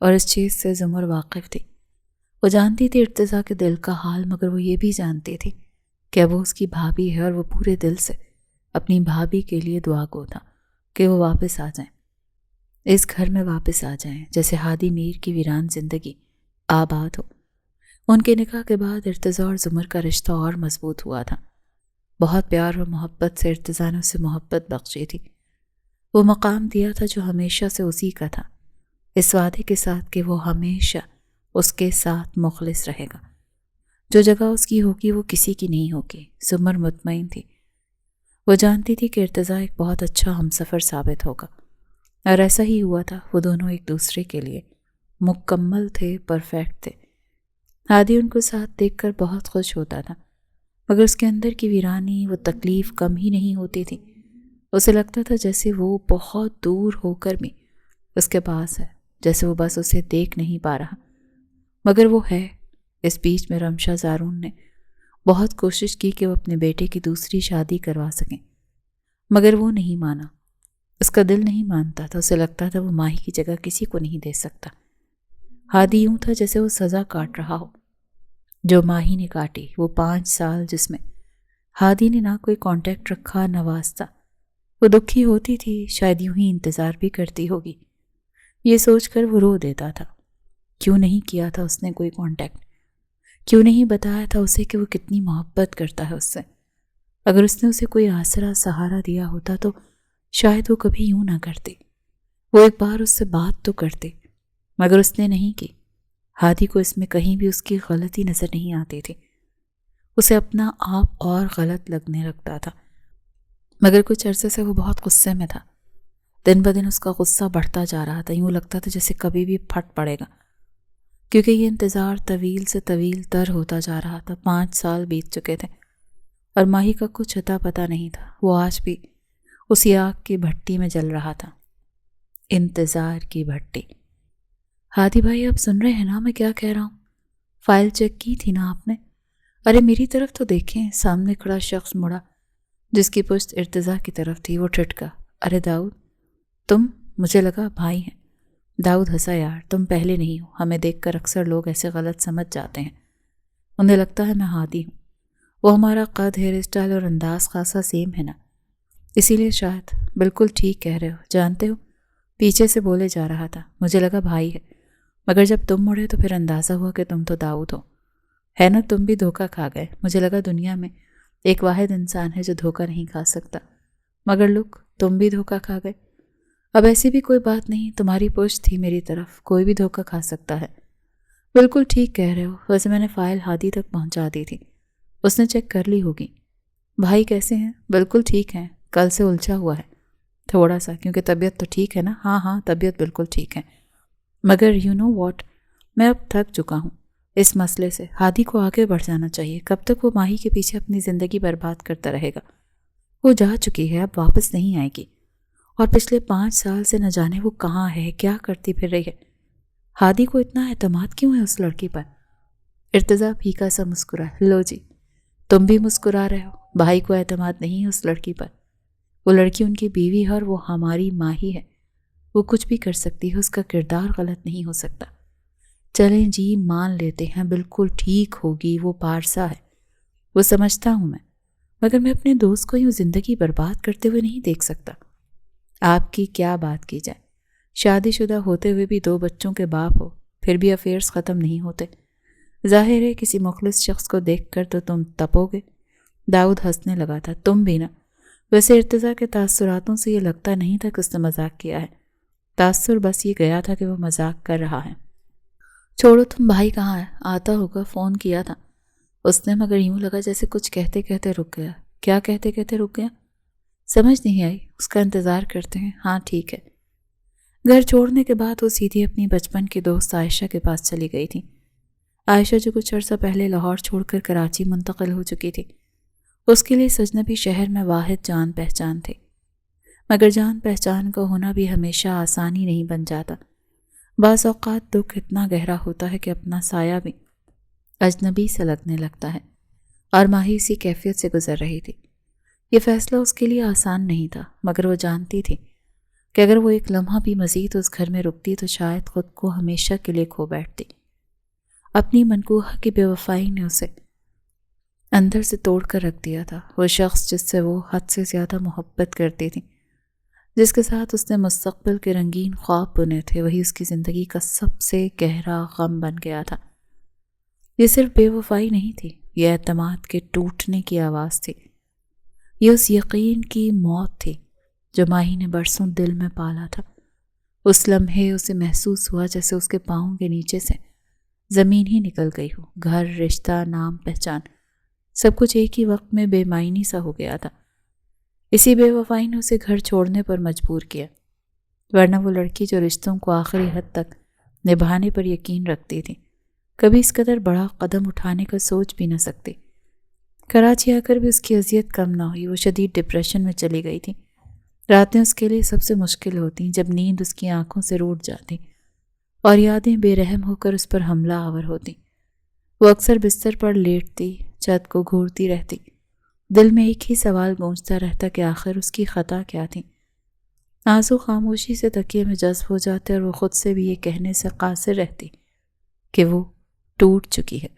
اور اس چیز سے زمر واقف تھی۔ وہ جانتی تھی ارتضیٰ کے دل کا حال، مگر وہ یہ بھی جانتی تھی کہ اب وہ اس کی بھابھی ہے، اور وہ پورے دل سے اپنی بھابھی کے لیے دعا گو تھا کہ وہ واپس آ جائیں، اس گھر میں واپس آ جائیں، جیسے ہادی میر کی ویران زندگی آباد ہو۔ ان کے نکاح کے بعد ارتضیٰ اور زمر کا رشتہ اور مضبوط ہوا تھا۔ بہت پیار اور محبت سے ارتضیٰ نے اسے محبت بخشی تھی، وہ مقام دیا تھا جو ہمیشہ سے اسی کا تھا، اس وعدے کے ساتھ کہ وہ ہمیشہ اس کے ساتھ مخلص رہے گا۔ جو جگہ اس کی ہوگی وہ کسی کی نہیں ہوگی۔ زمر مطمئن تھی، وہ جانتی تھی کہ ارتضیٰ ایک بہت اچھا ہمسفر ثابت ہوگا، اور ایسا ہی ہوا تھا۔ وہ دونوں ایک دوسرے کے لیے مکمل تھے، پرفیکٹ تھے۔ ہادی ان کو ساتھ دیکھ کر بہت خوش ہوتا تھا، مگر اس کے اندر کی ویرانی، وہ تکلیف کم ہی نہیں ہوتی تھی۔ اسے لگتا تھا جیسے وہ بہت دور ہو کر بھی اس کے پاس ہے، جیسے وہ بس اسے دیکھ نہیں پا رہا، مگر وہ ہے۔ اس بیچ میں رمشا زارون نے بہت کوشش کی کہ وہ اپنے بیٹے کی دوسری شادی کروا سکیں، مگر وہ نہیں مانا، اس کا دل نہیں مانتا تھا۔ اسے لگتا تھا وہ ماہی کی جگہ کسی کو نہیں دے سکتا۔ ہادی یوں تھا جیسے وہ سزا کاٹ رہا ہو جو ماہی نے کاٹی، وہ 5 سال جس میں ہادی نے نہ کوئی کانٹیکٹ رکھا نہ واسطہ۔ وہ دکھی ہوتی تھی، شاید یوں ہی انتظار بھی کرتی ہوگی۔ یہ سوچ کر وہ رو دیتا تھا، کیوں نہیں کیا تھا اس نے کوئی کانٹیکٹ، کیوں نہیں بتایا تھا اسے کہ وہ کتنی محبت کرتا ہے اس سے۔ اگر اس نے اسے کوئی آسرا سہارا دیا ہوتا تو شاید وہ کبھی یوں نہ کرتی، وہ ایک بار اس سے بات تو کرتے، مگر اس نے نہیں کی۔ ہادی کو اس میں کہیں بھی اس کی غلطی نظر نہیں آتی تھی، اسے اپنا آپ اور غلط لگنے لگتا تھا، مگر کچھ عرصے سے وہ بہت غصے میں تھا۔ دن بدن اس کا غصہ بڑھتا جا رہا تھا، یوں لگتا تھا جیسے کبھی بھی پھٹ پڑے گا، کیونکہ یہ انتظار طویل سے طویل تر ہوتا جا رہا تھا۔ 5 سال بیت چکے تھے اور ماہی کا کچھ اتا پتہ نہیں تھا۔ وہ آج بھی اسی آگ کی بھٹی میں جل رہا تھا، انتظار کی بھٹی۔ ہادی بھائی، آپ سن رہے ہیں نا میں کیا کہہ رہا ہوں؟ فائل چیک کی تھی نا آپ نے؟ ارے میری طرف تو دیکھیں۔ سامنے کھڑا شخص مڑا، جس کی پشت ارتضیٰ کی طرف تھی۔ وہ ٹھٹکا، ارے داؤد، تم؟ مجھے لگا بھائی ہیں۔ داؤد ہنسا، یار تم پہلے نہیں ہو، ہمیں دیکھ کر اکثر لوگ ایسے غلط سمجھ جاتے ہیں، انہیں لگتا ہے میں ہادی ہوں۔ وہ ہمارا قد، ہیئر اسٹائل اور انداز خاصا سیم ہے نا، اسی لیے شاید۔ بالکل ٹھیک کہہ رہے ہو۔ جانتے ہو، پیچھے سے بولے جا رہا تھا، مجھے لگا بھائی ہے، مگر جب تم مڑے تو پھر اندازہ ہوا کہ تم تو داؤد ہو، ہے نا؟ تم بھی دھوکہ کھا گئے۔ مجھے لگا دنیا میں ایک واحد انسان ہے جو دھوکہ نہیں کھا سکتا، مگر لک، تم بھی دھوکہ کھا گئے۔ اب ایسی بھی کوئی بات نہیں، تمہاری پشت تھی میری طرف، کوئی بھی دھوکہ کھا سکتا ہے۔ بالکل ٹھیک کہہ رہے ہو۔ ویسے میں نے فائل ہادی تک پہنچا دی تھی، اس نے چیک کر لی ہوگی۔ بھائی کیسے ہیں؟ بالکل ٹھیک ہیں، کل سے الجھا ہوا ہے، تھوڑا سا، کیونکہ طبیعت تو ٹھیک ہے نا؟ ہاں طبیعت بالکل ٹھیک ہے، مگر یو نو واٹ، میں اب تھک چکا ہوں اس مسئلے سے۔ ہادی کو آگے بڑھ جانا چاہیے۔ کب تک وہ ماہی کے پیچھے اپنی زندگی برباد کرتا رہے گا؟ وہ جا چکی ہے، اب واپس نہیں آئے گی، اور پچھلے 5 سال سے نہ جانے وہ کہاں ہے، کیا کرتی پھر رہی ہے۔ ہادی کو اتنا اعتماد کیوں ہے اس لڑکی پر؟ ارتضیٰ پھیکا سا مسکرا۔ لو جی، تم بھی مسکرا رہے ہو۔ بھائی کو اعتماد نہیں ہے اس لڑکی پر؟ وہ لڑکی ان کی بیوی ہے اور وہ ہماری ماہی ہے، وہ کچھ بھی کر سکتی ہے، اس کا کردار غلط نہیں ہو سکتا۔ چلیں جی، مان لیتے ہیں، بالکل ٹھیک ہوگی، وہ پارسا ہے، وہ سمجھتا ہوں میں، مگر میں اپنے دوست کو یوں زندگی برباد کرتے ہوئے نہیں دیکھ سکتا۔ آپ کی کیا بات کی جائے، شادی شدہ ہوتے ہوئے بھی 2 بچوں کے باپ ہو، پھر بھی افیئرز ختم نہیں ہوتے۔ ظاہر ہے کسی مخلص شخص کو دیکھ کر تو تم تپو گے۔ داؤد ہنسنے لگا تھا۔ تم بھی نا؟ ویسے ارتضیٰ کے تاثراتوں سے یہ لگتا نہیں تھا کہ اس نے مذاق کیا ہے، تاثر بس یہ گیا تھا کہ وہ مذاق کر رہا ہے۔ چھوڑو، تم بھائی کہاں ہے؟ آتا ہوگا، فون کیا تھا اس نے، مگر یوں لگا جیسے کچھ کہتے کہتے رک گیا۔ کیا کہتے کہتے رک گیا؟ سمجھ نہیں آئی۔ اس کا انتظار کرتے ہیں۔ ہاں ٹھیک ہے۔ گھر چھوڑنے کے بعد وہ سیدھی اپنی بچپن کی دوست عائشہ کے پاس چلی گئی تھی۔ عائشہ جو کچھ عرصہ پہلے لاہور چھوڑ کر کراچی منتقل ہو چکی تھی، اس کے لیے اجنبی شہر میں واحد جان پہچان تھی، مگر جان پہچان کا ہونا بھی ہمیشہ آسانی نہیں بن جاتا۔ بعض اوقات دکھ اتنا گہرا ہوتا ہے کہ اپنا سایہ بھی اجنبی سے لگنے لگتا ہے، اور ماہی اسی کیفیت سے گزر رہی تھی۔ یہ فیصلہ اس کے لیے آسان نہیں تھا، مگر وہ جانتی تھی کہ اگر وہ ایک لمحہ بھی مزید اس گھر میں رکتی تو شاید خود کو ہمیشہ کے لیے کھو بیٹھتی۔ اپنی منقوہ کی بے وفائی نے اسے اندر سے توڑ کر رکھ دیا تھا۔ وہ شخص جس سے وہ حد سے زیادہ محبت کرتی تھی، جس کے ساتھ اس نے مستقبل کے رنگین خواب بنے تھے، وہی اس کی زندگی کا سب سے گہرا غم بن گیا تھا۔ یہ صرف بے وفائی نہیں تھی، یہ اعتماد کے ٹوٹنے کی آواز تھی، یہ اس یقین کی موت تھی جو ماہی نے برسوں دل میں پالا تھا۔ اس لمحے اسے محسوس ہوا جیسے اس کے پاؤں کے نیچے سے زمین ہی نکل گئی ہو۔ گھر، رشتہ، نام، پہچان، سب کچھ ایک ہی وقت میں بے معنی سا ہو گیا تھا۔ اسی بے وفائی نے اسے گھر چھوڑنے پر مجبور کیا، ورنہ وہ لڑکی جو رشتوں کو آخری حد تک نبھانے پر یقین رکھتی تھی، کبھی اس قدر بڑا قدم اٹھانے کا سوچ بھی نہ سکتی۔ کراچی آ کر بھی اس کی اذیت کم نہ ہوئی۔ وہ شدید ڈپریشن میں چلی گئی تھی۔ راتیں اس کے لیے سب سے مشکل ہوتی جب نیند اس کی آنکھوں سے روٹ جاتی اور یادیں بے رحم ہو کر اس پر حملہ آور ہوتی۔ وہ اکثر بستر پر لیٹتی، چھت کو گھورتی رہتی، دل میں ایک ہی سوال گونجتا رہتا کہ آخر اس کی خطا کیا تھی۔ آنسو خاموشی سے تکیے میں جذب ہو جاتے اور وہ خود سے بھی یہ کہنے سے قاصر رہتی کہ وہ ٹوٹ چکی ہے۔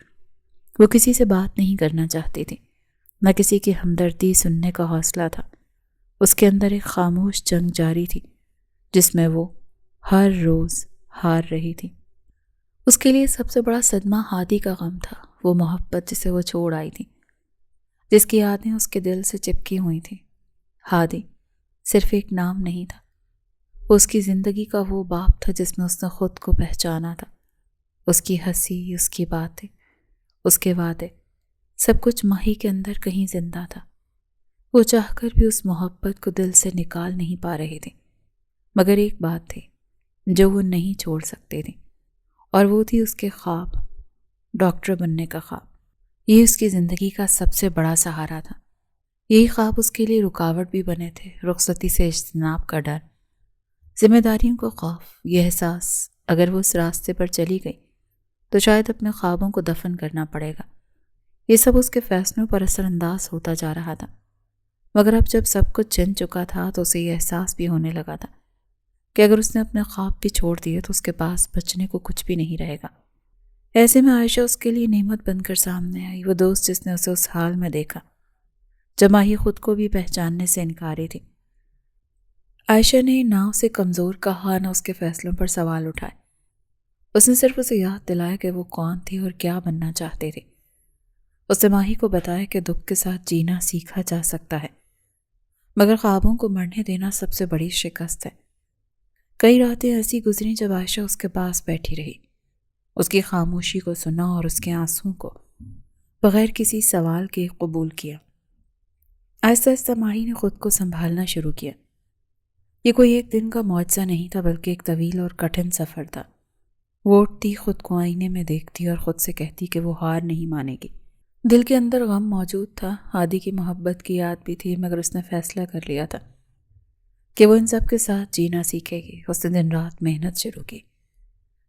وہ کسی سے بات نہیں کرنا چاہتی تھی، نہ کسی کی ہمدردی سننے کا حوصلہ تھا۔ اس کے اندر ایک خاموش جنگ جاری تھی جس میں وہ ہر روز ہار رہی تھی۔ اس کے لیے سب سے بڑا صدمہ ہادی کا غم تھا، وہ محبت جسے وہ چھوڑ آئی تھی، جس کی یادیں اس کے دل سے چپکی ہوئی تھیں۔ ہادی صرف ایک نام نہیں تھا، وہ اس کی زندگی کا وہ باپ تھا جس میں اس نے خود کو پہچانا تھا۔ اس کی ہنسی، اس کی باتیں، اس کے وعدے، سب کچھ ماہی کے اندر کہیں زندہ تھا۔ وہ چاہ کر بھی اس محبت کو دل سے نکال نہیں پا رہی تھی، مگر ایک بات تھی جو وہ نہیں چھوڑ سکتی تھی، اور وہ تھی اس کے خواب، ڈاکٹر بننے کا خواب۔ یہ اس کی زندگی کا سب سے بڑا سہارا تھا۔ یہی خواب اس کے لیے رکاوٹ بھی بنے تھے، رخصتی سے اجتناب کا ڈر، ذمہ داریوں کا خوف، یہ احساس اگر وہ اس راستے پر چلی گئی تو شاید اپنے خوابوں کو دفن کرنا پڑے گا۔ یہ سب اس کے فیصلوں پر اثر انداز ہوتا جا رہا تھا، مگر اب جب سب کچھ چن چکا تھا تو اسے یہ احساس بھی ہونے لگا تھا کہ اگر اس نے اپنے خواب بھی چھوڑ دیے تو اس کے پاس بچنے کو کچھ بھی نہیں رہے گا۔ ایسے میں عائشہ اس کے لیے نعمت بن کر سامنے آئی، وہ دوست جس نے اسے اس حال میں دیکھا جب ماہی خود کو بھی پہچاننے سے انکاری تھی۔ عائشہ نے نہ اسے کمزور کہا، نہ اس کے فیصلوں پر سوال اٹھائے۔ اس نے صرف اسے یاد دلایا کہ وہ کون تھی اور کیا بننا چاہتی تھی۔ اس نے ماہی کو بتایا کہ دکھ کے ساتھ جینا سیکھا جا سکتا ہے، مگر خوابوں کو مرنے دینا سب سے بڑی شکست ہے۔ کئی راتیں ایسی گزریں جب عائشہ اس کے پاس بیٹھی رہی، اس کی خاموشی کو سنا اور اس کے آنسوں کو بغیر کسی سوال کے قبول کیا۔ آہستہ آہستہ ماہی نے خود کو سنبھالنا شروع کیا۔ یہ کوئی ایک دن کا معجزہ نہیں تھا بلکہ ایک طویل اور کٹھن سفر تھا۔ وہ اٹھتی، خود کو آئینے میں دیکھتی اور خود سے کہتی کہ وہ ہار نہیں مانے گی۔ دل کے اندر غم موجود تھا، ہادی کی محبت کی یاد بھی تھی، مگر اس نے فیصلہ کر لیا تھا کہ وہ ان سب کے ساتھ جینا سیکھے گی۔ اس نے دن رات محنت شروع کی،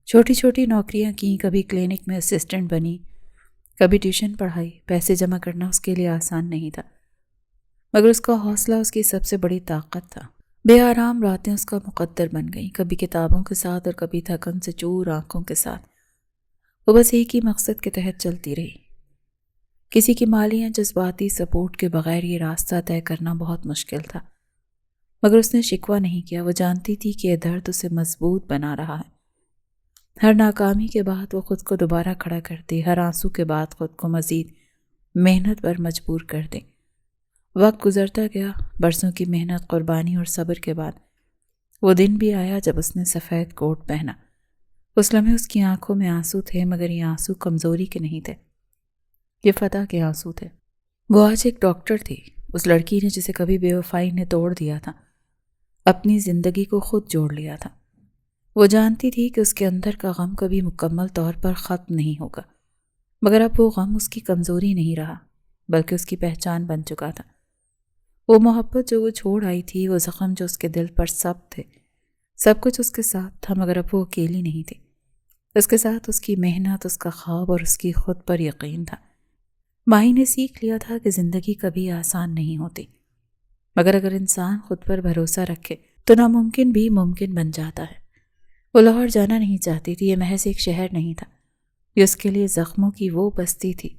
چھوٹی چھوٹی نوکریاں کیں، کبھی کلینک میں اسسٹنٹ بنی، کبھی ٹیوشن پڑھائی۔ پیسے جمع کرنا اس کے لیے آسان نہیں تھا، مگر اس کا حوصلہ اس کی سب سے بڑی طاقت تھا۔ بے آرام راتیں اس کا مقدر بن گئیں، کبھی کتابوں کے ساتھ اور کبھی تھکن سے چور آنکھوں کے ساتھ۔ وہ بس ایک ہی مقصد کے تحت چلتی رہی۔ کسی کی مالی یا جذباتی سپورٹ کے بغیر یہ راستہ طے کرنا بہت مشکل تھا، مگر اس نے شکوہ نہیں کیا۔ وہ جانتی تھی کہ یہ درد اسے مضبوط بنا رہا ہے۔ ہر ناکامی کے بعد وہ خود کو دوبارہ کھڑا کرتی، ہر آنسو کے بعد خود کو مزید محنت پر مجبور کر دے۔ وقت گزرتا گیا، برسوں کی محنت، قربانی اور صبر کے بعد وہ دن بھی آیا جب اس نے سفید کوٹ پہنا۔ اس لمحے اس کی آنکھوں میں آنسو تھے، مگر یہ آنسو کمزوری کے نہیں تھے، یہ فتح کے آنسو تھے۔ وہ آج ایک ڈاکٹر تھی، اس لڑکی نے جسے کبھی بے وفائی نے توڑ دیا تھا، اپنی زندگی کو خود جوڑ لیا تھا۔ وہ جانتی تھی کہ اس کے اندر کا غم کبھی مکمل طور پر ختم نہیں ہوگا، مگر اب وہ غم اس کی کمزوری نہیں رہا بلکہ اس کی پہچان بن چکا تھا۔ وہ محبت جو وہ چھوڑ آئی تھی، وہ زخم جو اس کے دل پر سب تھے، سب کچھ اس کے ساتھ تھا، مگر اب وہ اکیلی نہیں تھی۔ اس کے ساتھ اس کی محنت، اس کا خواب اور اس کی خود پر یقین تھا۔ ماہی نے سیکھ لیا تھا کہ زندگی کبھی آسان نہیں ہوتی، مگر اگر انسان خود پر بھروسہ رکھے تو ناممکن بھی ممکن بن جاتا ہے۔ وہ لاہور جانا نہیں چاہتی تھی، یہ محض ایک شہر نہیں تھا، یہ اس کے لیے زخموں کی وہ بستی تھی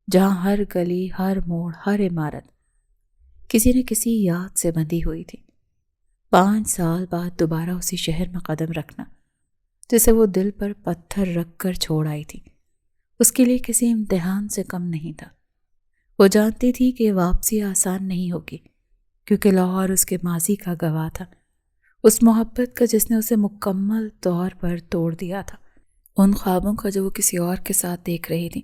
جہاں ہر گلی، ہر موڑ، ہر عمارت کسی نہ کسی یاد سے بندھی ہوئی تھی۔ 5 سال بعد دوبارہ اسی شہر میں قدم رکھنا، جسے وہ دل پر پتھر رکھ کر چھوڑ آئی تھی، اس کے لیے کسی امتحان سے کم نہیں تھا۔ وہ جانتی تھی کہ واپسی آسان نہیں ہوگی، کیونکہ لاہور اس کے ماضی کا گواہ تھا، اس محبت کا جس نے اسے مکمل طور پر توڑ دیا تھا، ان خوابوں کا جو وہ کسی اور کے ساتھ دیکھ رہی تھی،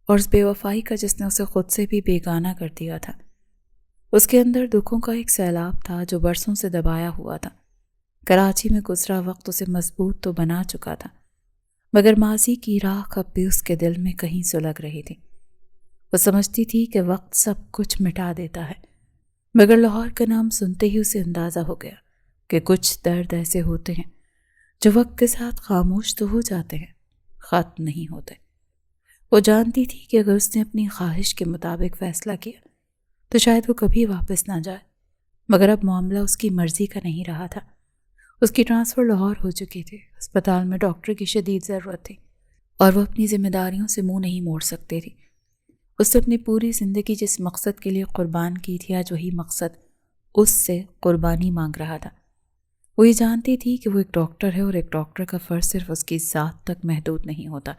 اور اس بے وفائی کا جس نے اسے خود سے بھی بیگانہ کر دیا تھا۔ اس کے اندر دکھوں کا ایک سیلاب تھا جو برسوں سے دبایا ہوا تھا۔ کراچی میں گزرا وقت اسے مضبوط تو بنا چکا تھا، مگر ماضی کی راکھ اب بھی اس کے دل میں کہیں سلگ رہی تھی۔ وہ سمجھتی تھی کہ وقت سب کچھ مٹا دیتا ہے، مگر لاہور کا نام سنتے ہی اسے اندازہ ہو گیا کہ کچھ درد ایسے ہوتے ہیں جو وقت کے ساتھ خاموش تو ہو جاتے ہیں، ختم نہیں ہوتے۔ وہ جانتی تھی کہ اگر اس نے اپنی خواہش کے مطابق فیصلہ کیا تو شاید وہ کبھی واپس نہ جائے، مگر اب معاملہ اس کی مرضی کا نہیں رہا تھا۔ اس کی ٹرانسفر لاہور ہو چکی تھی، اسپتال میں ڈاکٹر کی شدید ضرورت تھی، اور وہ اپنی ذمہ داریوں سے منہ نہیں موڑ سکتی تھی۔ اس نے اپنی پوری زندگی جس مقصد کے لیے قربان کی تھی، آج وہی مقصد اس سے قربانی مانگ رہا تھا۔ وہ یہ جانتی تھی کہ وہ ایک ڈاکٹر ہے، اور ایک ڈاکٹر کا فرض صرف اس کی ذات تک محدود نہیں ہوتا،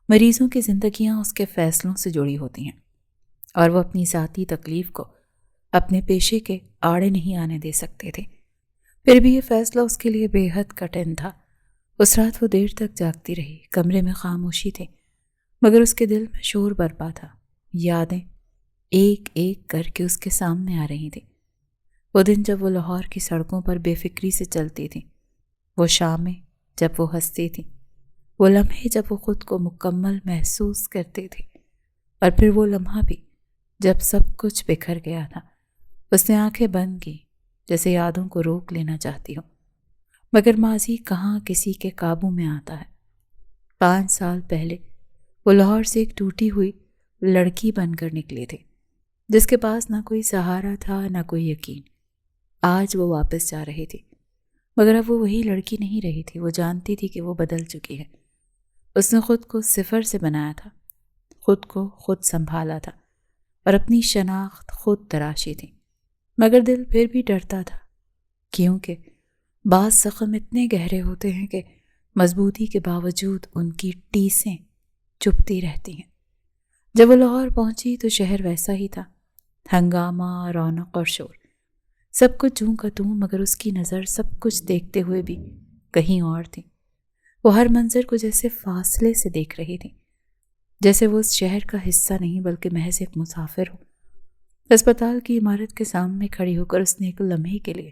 مریضوں کی زندگیاں اس کے فیصلوں سے جڑی ہوتی ہیں، اور وہ اپنی ذاتی تکلیف کو اپنے پیشے کے آڑے نہیں آنے دے سکتے تھے۔ پھر بھی یہ فیصلہ اس کے لیے بے حد کٹھن تھا۔ اس رات وہ دیر تک جاگتی رہی، کمرے میں خاموشی تھی، مگر اس کے دل میں شور برپا تھا۔ یادیں ایک ایک کر کے اس کے سامنے آ رہی تھیں۔ وہ دن جب وہ لاہور کی سڑکوں پر بے فکری سے چلتی تھی، وہ شامیں جب وہ ہنستی تھی، وہ لمحے جب وہ خود کو مکمل محسوس کرتی تھی، اور پھر وہ لمحہ بھی جب سب کچھ بکھر گیا تھا۔ اس نے آنکھیں بند کی، جیسے یادوں کو روک لینا چاہتی ہو، مگر ماضی کہاں کسی کے قابو میں آتا ہے۔ 5 سال پہلے وہ لاہور سے ایک ٹوٹی ہوئی لڑکی بن کر نکلی تھی، جس کے پاس نہ کوئی سہارا تھا، نہ کوئی یقین۔ آج وہ واپس جا رہی تھی، مگر اب وہ وہی لڑکی نہیں رہی تھی۔ وہ جانتی تھی کہ وہ بدل چکی ہے۔ اس نے خود کو صفر سے بنایا تھا، خود کو خود سنبھالا تھا، اور اپنی شناخت خود تراشی تھی، مگر دل پھر بھی ڈرتا تھا، کیونکہ بعض زخم اتنے گہرے ہوتے ہیں کہ مضبوطی کے باوجود ان کی ٹیسیں چپتی رہتی ہیں۔ جب وہ لاہور پہنچی تو شہر ویسا ہی تھا، ہنگامہ، رونق اور شور، سب کچھ جوں کا توں، مگر اس کی نظر سب کچھ دیکھتے ہوئے بھی کہیں اور تھی۔ وہ ہر منظر کو جیسے فاصلے سے دیکھ رہی تھی، جیسے وہ اس شہر کا حصہ نہیں بلکہ محض ایک مسافر ہو۔ اسپتال کی عمارت کے سامنے کھڑی ہو کر اس نے ایک لمحے کے لیے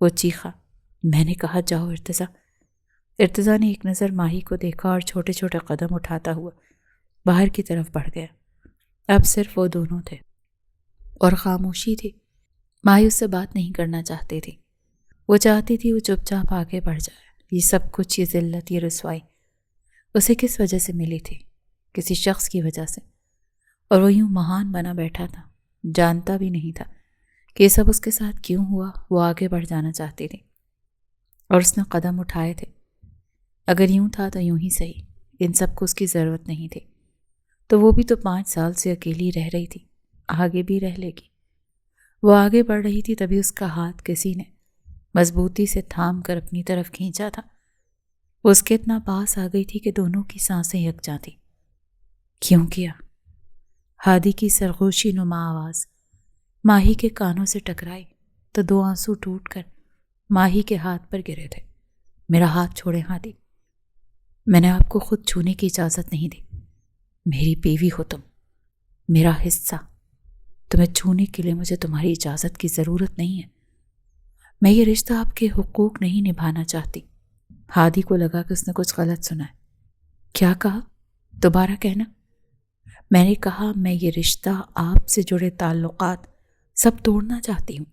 وہ چیخا۔ میں نے کہا جاؤ ارتضیٰ۔ ارتضیٰ نے ایک نظر ماہی کو دیکھا اور چھوٹے چھوٹے قدم اٹھاتا ہوا باہر کی طرف بڑھ گیا۔ اب صرف وہ دونوں تھے اور خاموشی تھی۔ ماہی اس سے بات نہیں کرنا چاہتی تھی۔ وہ چاہتی تھی وہ چپ چاپ آگے بڑھ جائے۔ یہ سب کچھ، یہ ذلت، یہ رسوائی اسے کس وجہ سے ملی تھی؟ کسی شخص کی وجہ سے، اور وہ یوں مہان بنا بیٹھا تھا، جانتا بھی نہیں تھا کہ یہ سب اس کے ساتھ کیوں ہوا۔ وہ آگے بڑھ جانا چاہتی تھی اور اس نے قدم اٹھائے تھے۔ اگر یوں تھا تو یوں ہی صحیح، ان سب کو اس کی ضرورت نہیں تھی۔ تو وہ بھی تو 5 سال سے اکیلی رہ رہی تھی، آگے بھی رہ لے گی۔ وہ آگے بڑھ رہی تھی، تبھی اس کا ہاتھ کسی نے مضبوطی سے تھام کر اپنی طرف کھینچا تھا۔ وہ اس کے اتنا پاس آ گئی تھی کہ دونوں کی سانسیں یکجاں تھیں۔ کیوں کیا؟ ہادی کی سرگوشی نما آواز ماہی کے کانوں سے ٹکرائی تو 2 آنسو ٹوٹ کر ماہی کے ہاتھ پر گرے تھے۔ میرا ہاتھ چھوڑے ہادی، میں نے آپ کو خود چھونے کی اجازت نہیں دی۔ میری بیوی ہو تم، میرا حصہ، تمہیں چھونے کے لیے مجھے تمہاری اجازت کی ضرورت نہیں ہے۔ میں یہ رشتہ آپ کے حقوق نہیں نبھانا چاہتی۔ ہادی کو لگا کہ اس نے کچھ غلط سنا ہے۔ کیا کہا؟ دوبارہ کہنا۔ میں نے کہا میں یہ رشتہ، آپ سے جڑے تعلقات سب توڑنا چاہتی ہوں۔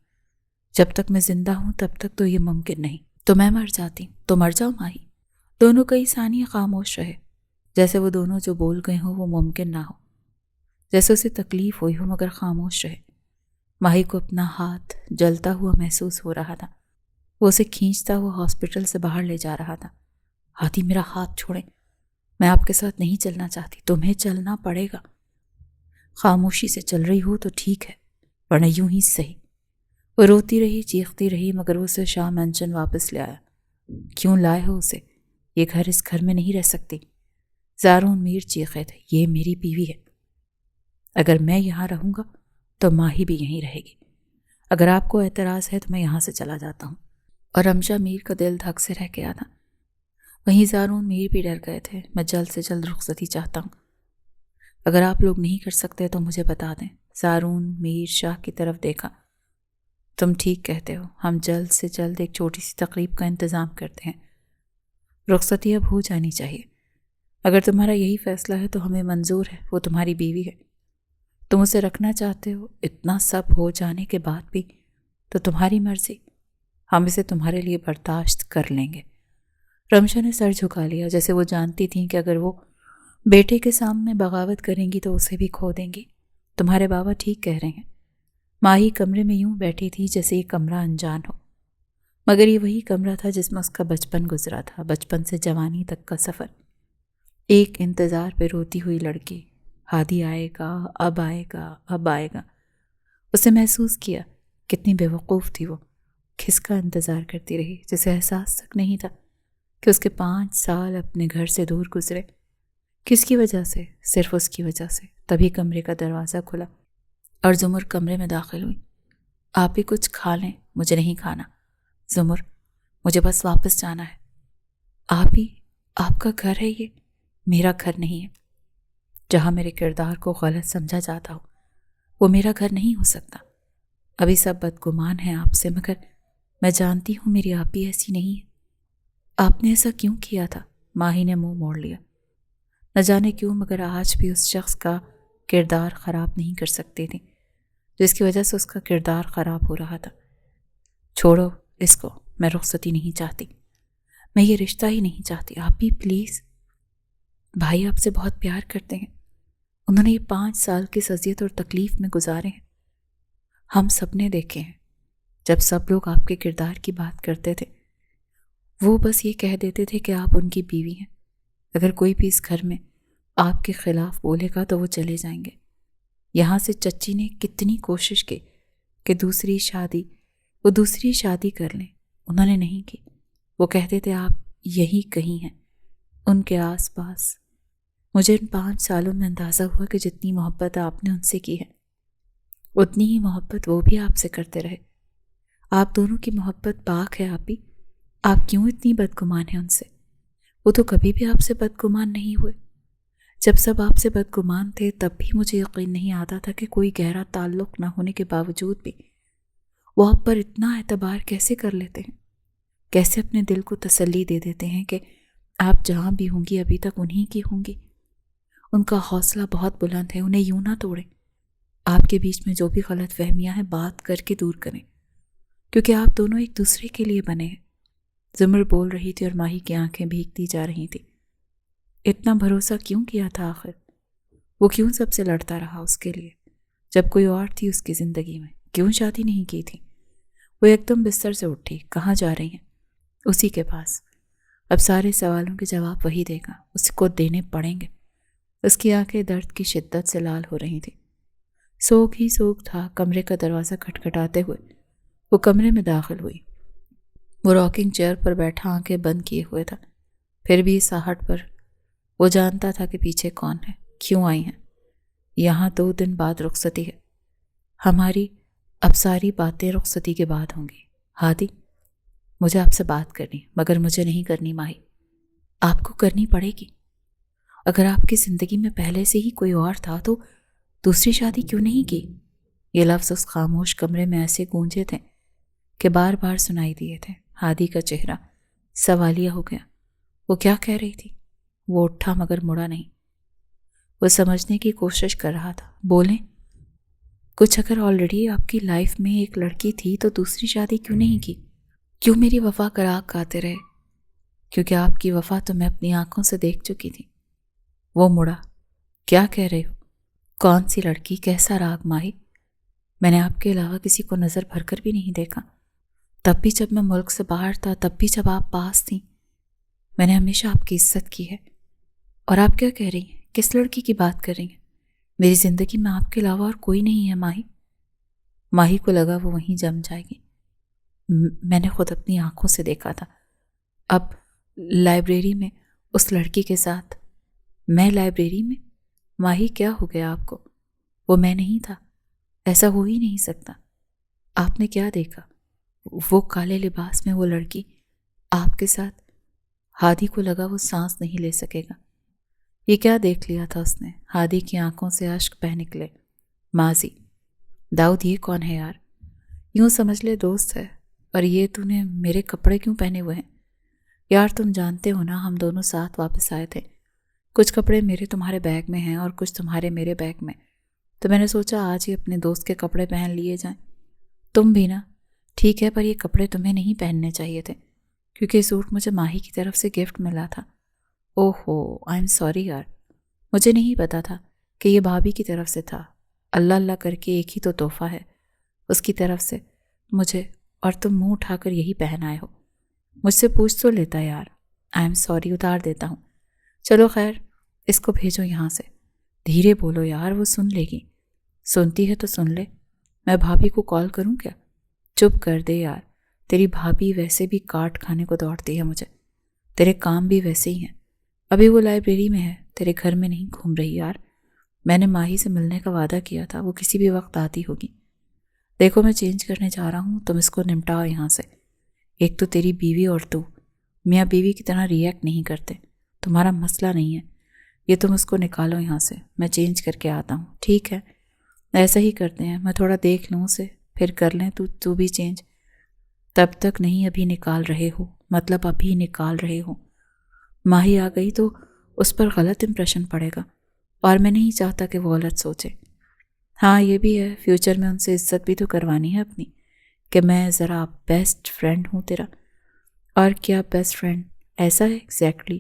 جب تک میں زندہ ہوں تب تک تو یہ ممکن نہیں۔ تو میں مر جاتی ہوں تو مر جاؤ ماہی۔ دونوں کئی ثانیے خاموش رہے، جیسے وہ دونوں جو بول گئے ہوں وہ ممکن نہ ہو، جیسے اسے تکلیف ہوئی ہو، مگر خاموش رہے۔ ماہی کو اپنا ہاتھ جلتا ہوا محسوس ہو رہا تھا۔ وہ اسے کھینچتا ہوا ہاسپٹل سے باہر لے جا رہا تھا۔ ہادی میرا ہاتھ چھوڑیں، میں آپ کے ساتھ نہیں چلنا چاہتی، تمہیں چلنا پڑے گا۔ خاموشی سے چل رہی ہو تو ٹھیک ہے، ورنہ یوں ہی صحیح۔ وہ روتی رہی، چیختی رہی، مگر وہ اسے شاہ منچن واپس لے آیا۔ کیوں لائے ہو اسے؟ یہ گھر اس گھر میں نہیں رہ سکتی۔ زارون میر چیخے تھے، یہ میری بیوی ہے۔ اگر میں یہاں رہوں گا تو ماہی بھی یہیں رہے گی۔ اگر آپ کو اعتراض ہے تو میں یہاں سے چلا جاتا ہوں۔ اور رمشا میر کا دل دھک سے رہ گیا تھا۔ وہیں زارون میر بھی ڈر گئے تھے۔ میں جلد سے جلد رخصتی چاہتا ہوں۔ اگر آپ لوگ نہیں کر سکتے تو مجھے بتا دیں۔ زارون میر شاہ کی طرف دیکھا۔ تم ٹھیک کہتے ہو، ہم جلد سے جلد ایک چھوٹی سی تقریب کا انتظام کرتے ہیں۔ رخصتی اب ہو جانی چاہیے۔ اگر تمہارا یہی فیصلہ ہے تو ہمیں منظور ہے، وہ تمہاری بیوی ہے۔ تم اسے رکھنا چاہتے ہو، اتنا سب ہو جانے کے بعد بھی تو تمہاری مرضی، ہم اسے تمہارے لیے برداشت کر لیں گے۔ رمشا نے سر جھکا لیا، جیسے وہ جانتی تھیں کہ اگر وہ بیٹے کے سامنے بغاوت کریں گی تو اسے بھی کھو دیں گی۔ تمہارے بابا ٹھیک کہہ رہے ہیں۔ ماہی کمرے میں یوں بیٹھی تھی جیسے یہ کمرہ انجان ہو، مگر یہ وہی کمرہ تھا جس میں اس کا بچپن گزرا تھا، بچپن سے جوانی تک کا سفر۔ ایک انتظار پہ روتی ہوئی لڑکی، ہادی آئے گا، اب آئے گا، اب آئے گا۔ اسے محسوس کیا کتنی بے وقوف تھی وہ، کس کا انتظار کرتی رہی، جسے احساس تک نہیں تھا کہ اس کے 5 سال اپنے گھر سے دور گزرے۔ کس کی وجہ سے؟ صرف اس کی وجہ سے۔ تبھی کمرے کا دروازہ کھلا اور زمر کمرے میں داخل ہوئی۔ آپ بھی کچھ کھا لیں، مجھے نہیں کھانا۔ زمر، مجھے بس واپس جانا ہے۔ آپ ہی، آپ کا گھر ہے یہ، میرا گھر نہیں ہے۔ جہاں میرے کردار کو غلط سمجھا جاتا ہو وہ میرا گھر نہیں ہو سکتا۔ ابھی سب بدگمان ہیں آپ سے، مگر میں جانتی ہوں میری آپ بھی ایسی نہیں ہے۔ آپ نے ایسا کیوں کیا تھا؟ ماہی نے منہ موڑ لیا۔ نہ جانے کیوں، مگر آج بھی اس شخص کا کردار خراب نہیں کر سکتی تھی جس کی وجہ سے اس کا کردار خراب ہو رہا تھا۔ چھوڑو اس کو، میں رخصتی نہیں چاہتی، میں یہ رشتہ ہی نہیں چاہتی۔ آپ بھی پلیز۔ بھائی آپ سے بہت پیار کرتے ہیں، انہوں نے یہ 5 سال کی اذیت اور تکلیف میں گزارے ہیں، ہم سب نے دیکھے ہیں۔ جب سب لوگ آپ کے کردار کی بات کرتے تھے وہ بس یہ کہہ دیتے تھے کہ آپ ان کی بیوی ہیں۔ اگر کوئی بھی اس گھر میں آپ کے خلاف بولے گا تو وہ چلے جائیں گے۔ یہاں سے چچی نے کتنی کوشش کی کہ وہ دوسری شادی کر لیں، انہوں نے نہیں کی۔ وہ کہتے تھے آپ یہی کہیں ہیں، ان کے آس پاس۔ مجھے ان 5 سالوں میں اندازہ ہوا کہ جتنی محبت آپ نے ان سے کی ہے اتنی ہی محبت وہ بھی آپ سے کرتے رہے۔ آپ دونوں کی محبت پاک ہے۔ آپ کیوں اتنی بدگمان ہیں ان سے؟ وہ تو کبھی بھی آپ سے بدگمان نہیں ہوئے۔ جب سب آپ سے بدگمان تھے تب بھی مجھے یقین نہیں آتا تھا کہ کوئی گہرا تعلق نہ ہونے کے باوجود بھی وہ آپ پر اتنا اعتبار کیسے کر لیتے ہیں؟ کیسے اپنے دل کو تسلی دے دیتے ہیں کہ آپ جہاں بھی ہوں گی ابھی تک انہی کی ہوں گی؟ ان کا حوصلہ بہت بلند ہے، انہیں یوں نہ توڑیں۔ آپ کے بیچ میں جو بھی غلط فہمیاں ہیں بات کر کے دور کریں، کیونکہ آپ دونوں ایک دوسرے کے لیے بنے ہیں۔ زمر بول رہی تھی اور ماہی کی آنکھیں بھیگتی جا رہی تھی۔ اتنا بھروسہ کیوں کیا تھا آخر؟ وہ کیوں سب سے لڑتا رہا اس کے لیے جب کوئی اور تھی اس کی زندگی میں؟ کیوں شادی نہیں کی تھی؟ وہ ایک دم بستر سے اٹھی۔ کہاں جا رہی ہیں؟ اسی کے پاس۔ اب سارے سوالوں کے جواب وہی دے گا، اس کو دینے پڑیں گے۔ اس کی آنکھیں درد کی شدت سے لال ہو رہی تھیں۔ سوگ ہی سوگ تھا۔ کمرے کا دروازہ کھٹکھٹاتے ہوئے وہ کمرے میں داخل ہوئی۔ وہ راکنگ چیئر پر بیٹھا آنکھیں بند کیے ہوئے تھا، پھر بھی اس آہٹ پر وہ جانتا تھا کہ پیچھے کون ہے، کیوں آئی ہیں۔ یہاں 2 دن بعد رخصتی ہے، ہماری اب ساری باتیں رخصتی کے بعد ہوں گی۔ ہادی، مجھے آپ سے بات کرنی، مگر مجھے نہیں کرنی ماہی۔ آپ کو کرنی پڑے گی۔ اگر آپ کی زندگی میں پہلے سے ہی کوئی اور تھا تو دوسری شادی کیوں نہیں کی؟ یہ لفظ اس خاموش کمرے میں ایسے گونجے تھے کہ بار بار سنائی دیے تھے۔ ہادی کا چہرہ سوالیہ ہو گیا۔ وہ کیا کہہ رہی تھی؟ وہ اٹھا مگر مڑا نہیں۔ وہ سمجھنے کی کوشش کر رہا تھا۔ بولیں کچھ۔ اگر آلریڈی آپ کی لائف میں ایک لڑکی تھی تو دوسری شادی کیوں نہیں کی؟ کیوں میری وفا کا راگ گاتے رہے؟ کیونکہ آپ کی وفا تو میں اپنی آنکھوں سے دیکھ چکی تھی۔ وہ مڑا۔ کیا کہہ رہے ہو؟ کون سی لڑکی؟ کیسا راگ ماہی؟ میں نے آپ کے علاوہ کسی کو نظر بھر کر بھی نہیں دیکھا، تب بھی جب میں ملک سے باہر تھا، تب بھی جب آپ پاس تھیں۔ میں نے ہمیشہ آپ کی عزت کی ہے۔ اور آپ کیا کہہ رہی ہیں؟ کس لڑکی کی بات کر رہی ہیں؟ میری زندگی میں آپ کے علاوہ اور کوئی نہیں ہے ماہی۔ ماہی کو لگا وہ وہیں جم جائے گی۔ میں نے خود اپنی آنکھوں سے دیکھا تھا۔ اب لائبریری میں اس لڑکی کے ساتھ۔ میں لائبریری میں؟ ماہی کیا ہو گیا آپ کو؟ وہ میں نہیں تھا، ایسا ہو ہی نہیں سکتا۔ آپ نے کیا دیکھا؟ وہ کالے لباس میں وہ لڑکی آپ کے ساتھ؟ ہادی کو لگا وہ سانس نہیں لے سکے گا۔ یہ کیا دیکھ لیا تھا اس نے؟ ہادی کی آنکھوں سے اشک بہہ نکلے۔ ماضی۔ داؤد، یہ کون ہے یار؟ یوں سمجھ لے دوست ہے۔ اور یہ تو نے میرے کپڑے کیوں پہنے ہوئے ہیں؟ یار تم جانتے ہو نا، ہم دونوں ساتھ واپس آئے تھے۔ کچھ کپڑے میرے تمہارے بیگ میں ہیں اور کچھ تمہارے میرے بیگ میں، تو میں نے سوچا آج ہی اپنے دوست کے کپڑے پہن لیے جائیں۔ تم بھی نا؟ ٹھیک ہے، پر یہ کپڑے تمہیں نہیں پہننے چاہیے تھے، کیونکہ یہ سوٹ مجھے ماہی کی طرف سے گفٹ ملا تھا۔ اوہو، آئی ایم سوری یار، مجھے نہیں پتا تھا کہ یہ بھابھی کی طرف سے تھا۔ اللہ اللہ کر کے ایک ہی تو تحفہ ہے اس کی طرف سے مجھے، اور تم منہ اٹھا کر یہی پہن آئے ہو۔ مجھ سے پوچھ تو لیتا یار۔ آئی ایم سوری، اتار دیتا ہوں۔ چلو خیر، اس کو بھیجو یہاں سے۔ دھیرے بولو یار، وہ سن لے گی۔ سنتی ہے تو سن لے، میں بھابھی کو کال کروں کیا؟ چپ کر دے یار، تیری بھابھی ویسے بھی کاٹ کھانے کو دوڑتی ہے مجھے، تیرے کام بھی ویسے ہی ہیں۔ ابھی وہ لائبریری میں ہے، تیرے گھر میں نہیں گھوم رہی یار۔ میں نے ماہی سے ملنے کا وعدہ کیا تھا، وہ کسی بھی وقت آتی ہوگی۔ دیکھو میں چینج کرنے جا رہا ہوں، تم اس کو نمٹاؤ یہاں سے۔ ایک تو تیری بیوی اور تو میاں بیوی کی طرح ریئیکٹ نہیں کرتے، تمہارا مسئلہ نہیں ہے یہ، تم اس کو نکالو یہاں سے۔ میں چینج کر کے آتا ہوں۔ ٹھیک ہے، ایسا ہی کرتے ہیں، میں تھوڑا دیکھ لوں اسے، پھر کر لیں تو بھی چینج۔ تب تک نہیں، ابھی نکال رہے ہو، مطلب ابھی نکال رہے ہو۔ ماہی آ گئی تو اس پر غلط امپریشن پڑے گا، اور میں نہیں چاہتا کہ وہ غلط سوچے۔ ہاں یہ بھی ہے، فیوچر میں ان سے عزت بھی تو کروانی ہے اپنی، کہ میں ذرا بیسٹ فرینڈ ہوں تیرا۔ اور کیا بیسٹ فرینڈ؟ ایسا ہے ایگزیکٹلی۔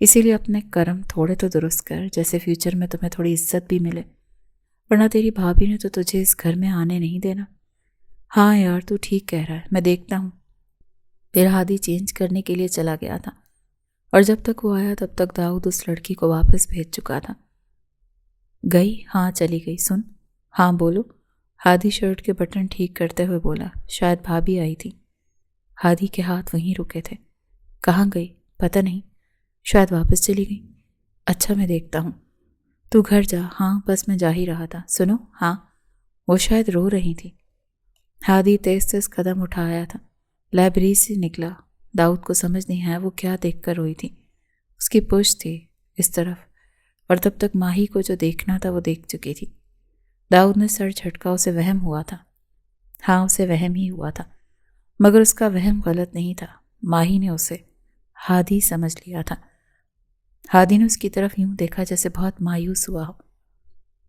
اسی لیے اپنے کرم تھوڑے تو درست کر، جیسے فیوچر میں تمہیں تھوڑی عزت بھی ملے، ورنہ تیری بھابھی نے تو تجھے اس گھر میں آنے نہیں دینا۔ ہاں یار تو ٹھیک کہہ رہا ہے، میں دیکھتا ہوں۔ پھر ہادی چینج کرنے کے لیے چلا گیا تھا، اور جب تک وہ آیا تب تک داؤد اس لڑکی کو واپس بھیج چکا تھا۔ گئی؟ ہاں چلی گئی۔ سن۔ ہاں بولو۔ ہادی شرٹ کے بٹن ٹھیک کرتے ہوئے بولا۔ شاید بھابھی آئی تھی۔ ہادی کے ہاتھ وہیں رکے تھے۔ کہاں گئی؟ پتہ نہیں، شاید واپس چلی گئی۔ اچھا میں دیکھتا ہوں، تو گھر جا۔ ہاں بس میں جا ہی رہا تھا۔ سنو۔ ہاں، وہ شاید رو رہی تھی۔ ہادی تیز تیز قدم اٹھایا تھا، لائبریری سے نکلا۔ داؤد کو سمجھ نہیں آیا وہ کیا دیکھ کر روئی تھی۔ اس کی پشت تھی اس طرف، اور تب تک ماہی کو جو دیکھنا تھا وہ دیکھ چکی تھی۔ داؤد نے سر جھٹکا، اسے وہم ہوا تھا۔ ہاں اسے وہم ہی ہوا تھا، مگر اس کا وہم غلط نہیں تھا۔ ماہی نے اسے ہادی سمجھ لیا تھا۔ ہادی نے اس کی طرف یوں دیکھا جیسے بہت مایوس ہوا ہو۔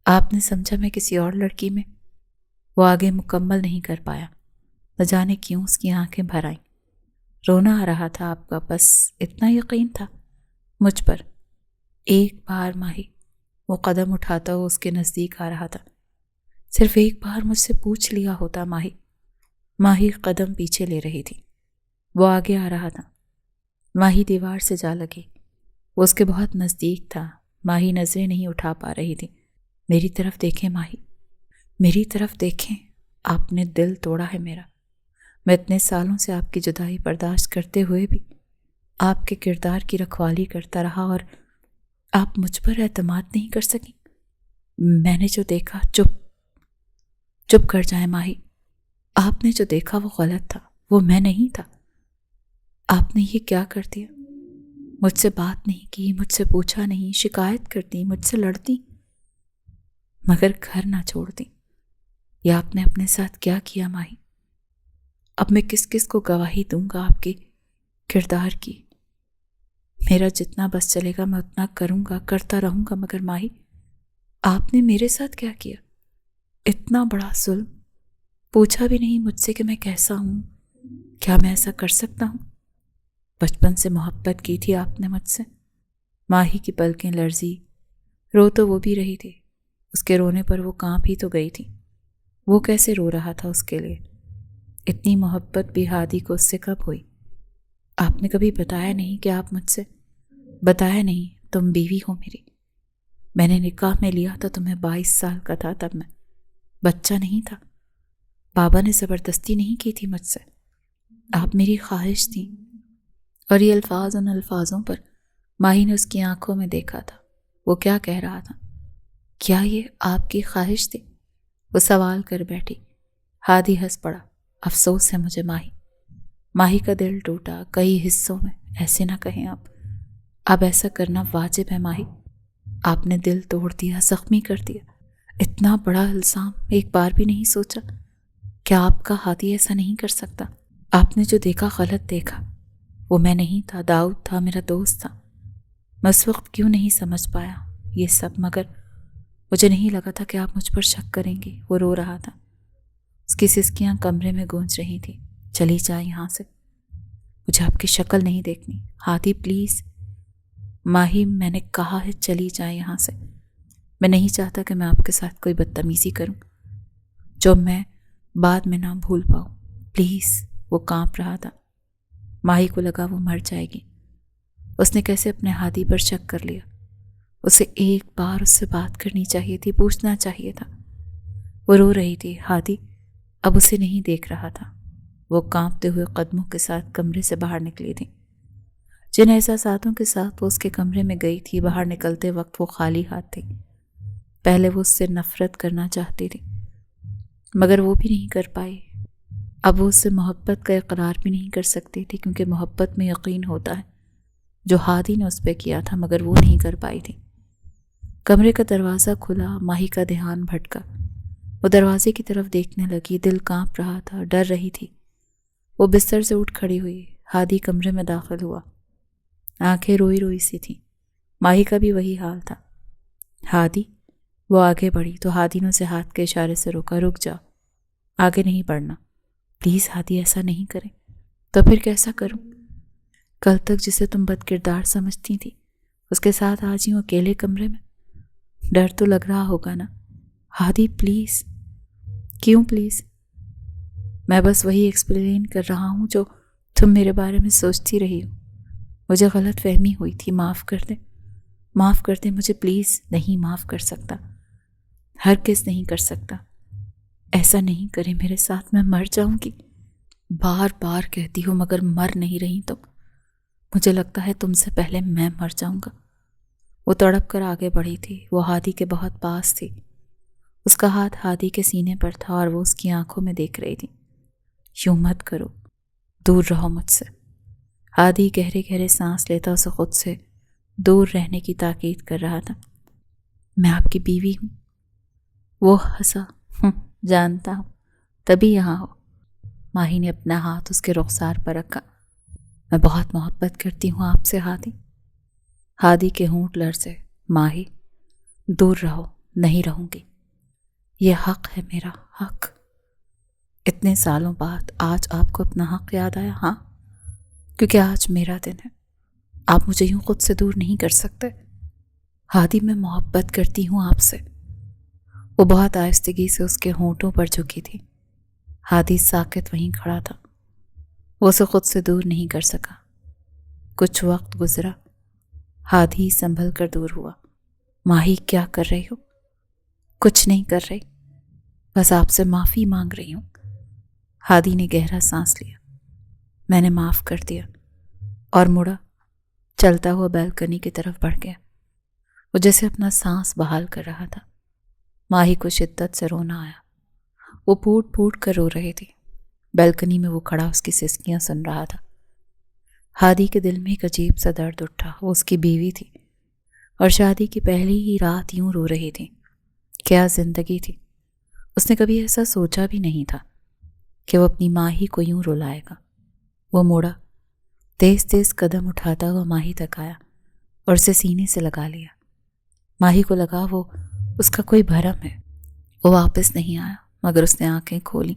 آپ نے سمجھا میں کسی اور لڑکی میں؟ وہ آگے مکمل نہیں کر پایا، نہ جانے کیوں اس کی آنکھیں بھر آئیں۔ رونا آ رہا تھا آپ کا، بس اتنا یقین تھا مجھ پر۔ ایک بار ماہی، وہ قدم اٹھاتا ہوا اس کے نزدیک آ رہا تھا، صرف ایک بار مجھ سے پوچھ لیا ہوتا ماہی۔ ماہی قدم پیچھے لے رہی تھی، وہ آگے آ رہا تھا۔ ماہی دیوار سے جا لگی، وہ اس کے بہت نزدیک تھا۔ ماہی نظریں نہیں اٹھا پا رہی تھی۔ میری طرف دیکھیں ماہی، میری طرف دیکھیں، آپ نے دل توڑا ہے میرا۔ میں اتنے سالوں سے آپ کی جدائی برداشت کرتے ہوئے بھی آپ کے کردار کی رکھوالی کرتا رہا، اور آپ مجھ پر اعتماد نہیں کر سکیں۔ میں نے جو دیکھا، چپ کر جائیں ماہی۔ آپ نے جو دیکھا وہ غلط تھا، وہ میں نہیں تھا۔ آپ نے یہ کیا کر دیا؟ مجھ سے بات نہیں کی، مجھ سے پوچھا نہیں، شکایت کرتی، مجھ سے لڑتی، مگر گھر نہ چھوڑتی۔ یہ آپ نے اپنے ساتھ کیا کیا ماہی؟ اب میں کس کس کو گواہی دوں گا آپ کے کردار کی؟ میرا جتنا بس چلے گا میں اتنا کروں گا، کرتا رہوں گا، مگر ماہی آپ نے میرے ساتھ کیا کیا؟ اتنا بڑا ظلم، پوچھا بھی نہیں مجھ سے کہ میں کیسا ہوں، کیا میں ایسا کر سکتا ہوں؟ بچپن سے محبت کی تھی آپ نے مجھ سے۔ ماہی کی پلکیں لرزی، رو تو وہ بھی رہی تھی، اس کے رونے پر وہ کانپ ہی تو گئی تھی۔ وہ کیسے رو رہا تھا اس کے لیے؟ اتنی محبت بھی ہادی کو اس سے کب ہوئی؟ آپ نے کبھی بتایا نہیں کہ آپ مجھ سے؟ بتایا نہیں تم بیوی ہو میری؟ میں نے نکاح میں لیا تھا تمہیں 22 سال کا تھا، تب میں بچہ نہیں تھا۔ بابا نے زبردستی نہیں کی تھی مجھ سے، آپ میری خواہش تھی۔ اور یہ الفاظ ان الفاظوں پر ماہی نے اس کی آنکھوں میں دیکھا تھا۔ وہ کیا کہہ رہا تھا؟ کیا یہ آپ کی خواہش تھی؟ وہ سوال کر بیٹھی۔ ہادی ہنس پڑا۔ افسوس ہے مجھے ماہی۔ ماہی کا دل ٹوٹا کئی حصوں میں۔ ایسے نہ کہیں آپ، اب ایسا کرنا واجب ہے ماہی۔ آپ نے دل توڑ دیا، زخمی کر دیا۔ اتنا بڑا الزام ایک بار بھی نہیں سوچا؟ کیا آپ کا ہادی ایسا نہیں کر سکتا؟ آپ نے جو دیکھا غلط دیکھا، وہ میں نہیں تھا، داؤد تھا، میرا دوست تھا۔ میں اس وقت کیوں نہیں سمجھ پایا یہ سب، مگر مجھے نہیں لگا تھا کہ آپ مجھ پر شک کریں گے۔ وہ رو رہا تھا، اس کی سسکیاں کمرے میں گونج رہی تھی۔ چلی جائے یہاں سے، مجھے آپ کی شکل نہیں دیکھنی۔ ہادی پلیز۔ ماہی میں نے کہا ہے چلی جائے یہاں سے۔ میں نہیں چاہتا کہ میں آپ کے ساتھ کوئی بدتمیزی کروں جو میں بعد میں نہ بھول پاؤں، پلیز۔ وہ کانپ رہا تھا۔ ماہی کو لگا وہ مر جائے گی۔ اس نے کیسے اپنے ہادی پر شک کر لیا؟ اسے ایک بار اس سے بات کرنی چاہیے تھی، پوچھنا چاہیے تھا۔ وہ رو رہی تھی۔ ہادی اب اسے نہیں دیکھ رہا تھا۔ وہ کانپتے ہوئے قدموں کے ساتھ کمرے سے باہر نکلی تھی۔ جن احساساتوں کے ساتھ وہ اس کے کمرے میں گئی تھی، باہر نکلتے وقت وہ خالی ہاتھ تھی۔ پہلے وہ اس سے نفرت کرنا چاہتی تھی، مگر وہ بھی نہیں کر پائی۔ اب وہ اس سے محبت کا اقرار بھی نہیں کر سکتی تھی، کیونکہ محبت میں یقین ہوتا ہے، جو ہادی نے اس پہ کیا تھا، مگر وہ نہیں کر پائی تھی۔ کمرے کا دروازہ کھلا، ماہی کا دھیان بھٹکا۔ وہ دروازے کی طرف دیکھنے لگی، دل کانپ رہا تھا، ڈر رہی تھی۔ وہ بستر سے اٹھ کھڑی ہوئی۔ ہادی کمرے میں داخل ہوا، آنکھیں روئی روئی سی تھیں۔ ماہی کا بھی وہی حال تھا۔ ہادی، وہ آگے بڑھی تو ہادی نے اسے ہاتھ کے اشارے سے روکا۔ رک جا، آگے نہیں بڑھنا پلیز۔ ہادی ایسا نہیں کریں۔ تو پھر کیسا کروں؟ کل تک جسے تم بد کردار سمجھتی تھی، اس کے ساتھ آج یوں اکیلے کمرے میں؟ ڈر تو لگ رہا ہوگا نا؟ ہادی پلیز۔ کیوں پلیز؟ میں بس وہی ایکسپلین کر رہا ہوں جو تم میرے بارے میں سوچتی رہی ہو۔ مجھے غلط فہمی ہوئی تھی، معاف کر دے، معاف کر دے مجھے پلیز۔ نہیں معاف کر سکتا، ہرگز نہیں کر سکتا۔ ایسا نہیں کرے میرے ساتھ، میں مر جاؤں گی۔ بار بار کہتی ہو مگر مر نہیں رہی تم۔ مجھے لگتا ہے تم سے پہلے میں مر جاؤں گا۔ وہ تڑپ کر آگے بڑھی تھی۔ وہ ہادی کے بہت پاس تھی۔ اس کا ہاتھ ہادی کے سینے پر تھا اور وہ اس کی آنکھوں میں دیکھ رہی تھی۔ یوں مت کرو، دور رہو مجھ سے۔ ہادی گہرے گہرے سانس لیتا اسے خود سے دور رہنے کی تاکید کر رہا تھا۔ میں آپ کی بیوی ہوں۔ وہ ہنسا۔ جانتا ہوں، تبھی یہاں ہو۔ ماہی نے اپنا ہاتھ اس کے رخسار پر رکھا۔ میں بہت محبت کرتی ہوں آپ سے ہادی۔ ہادی کے ہونٹ لرزے۔ ماہی، دور رہو، نہیں رہوں گی۔ یہ حق ہے میرا، حق۔ اتنے سالوں بعد آج آپ کو اپنا حق یاد آیا؟ ہاں، کیونکہ آج میرا دن ہے۔ آپ مجھے یوں خود سے دور نہیں کر سکتے۔ ہادی، میں محبت کرتی ہوں آپ سے۔ وہ بہت آہستگی سے اس کے ہونٹوں پر جھکی تھی۔ ہادی ساکت وہیں کھڑا تھا۔ وہ اسے خود سے دور نہیں کر سکا۔ کچھ وقت گزرا۔ ہادی سنبھل کر دور ہوا۔ ماہی، کیا کر رہی ہو؟ کچھ نہیں کر رہی، بس آپ سے معافی مانگ رہی ہوں۔ ہادی نے گہرا سانس لیا۔ میں نے معاف کر دیا، اور مڑا، چلتا ہوا بیلکنی کی طرف بڑھ گیا۔ وہ جیسے اپنا سانس بحال کر رہا تھا۔ ماہی کو شدت سے رونا آیا۔ وہ پھوٹ پھوٹ کر رو رہی تھی۔ بیلکنی میں وہ کھڑا اس کی سسکیاں سن رہا تھا۔ ہادی کے دل میں ایک عجیب سا درد اٹھا۔ وہ اس کی بیوی تھی، اور شادی کی پہلی ہی رات یوں رو رہی تھی۔ کیا زندگی تھی! اس نے کبھی ایسا سوچا بھی نہیں تھا کہ وہ اپنی ماہی کو یوں رلائے گا۔ وہ موڑا، تیز تیز قدم اٹھاتا ہوا ماہی تک آیا اور اسے سینے سے لگا لیا۔ ماہی کو لگا وہ اس کا کوئی بھرم ہے۔ وہ واپس نہیں آیا، مگر اس نے آنکھیں کھولی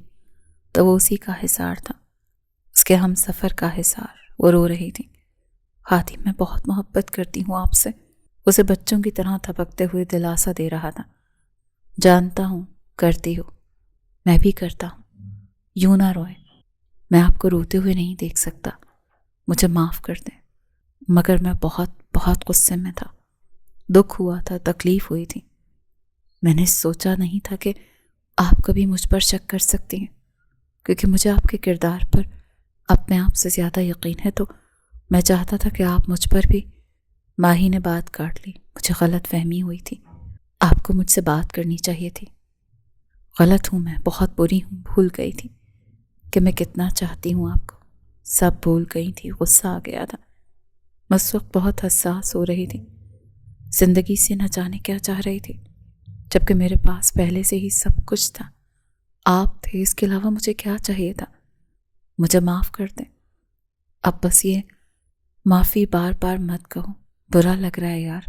تو وہ اسی کا حصار تھا، اس کے ہم سفر کا حصار۔ وہ رو رہی تھی۔ ہادی، میں بہت محبت کرتی ہوں آپ سے۔ اسے بچوں کی طرح تھپکتے ہوئے دلاسا دے رہا تھا۔ جانتا ہوں کرتی ہو، میں بھی کرتا ہوں۔ یوں نہ روئیں، میں آپ کو روتے ہوئے نہیں دیکھ سکتا، مجھے معاف کر دیں۔ مگر میں بہت بہت غصے میں تھا، دکھ ہوا تھا، تکلیف ہوئی تھی۔ میں نے سوچا نہیں تھا کہ آپ کبھی مجھ پر شک کر سکتی ہیں، کیونکہ مجھے آپ کے کردار پر اپنے آپ سے زیادہ یقین ہے، تو میں چاہتا تھا کہ آپ مجھ پر بھی۔ ماہی نے بات کاٹ لی۔ مجھے غلط فہمی ہوئی تھی، آپ کو مجھ سے بات کرنی چاہیے تھی۔ غلط ہوں، میں بہت بری ہوں، بھول گئی تھی کہ میں کتنا چاہتی ہوں آپ کو۔ سب بھول گئی تھی، غصہ آ گیا تھا۔ میں اس وقت بہت حساس ہو رہی تھی، زندگی سے نہ جانے کیا چاہ رہی تھی، جبکہ میرے پاس پہلے سے ہی سب کچھ تھا۔ آپ تھے، اس کے علاوہ مجھے کیا چاہیے تھا؟ مجھے معاف کر دیں۔ اب بس یہ معافی بار بار مت کہو، برا لگ رہا ہے یار۔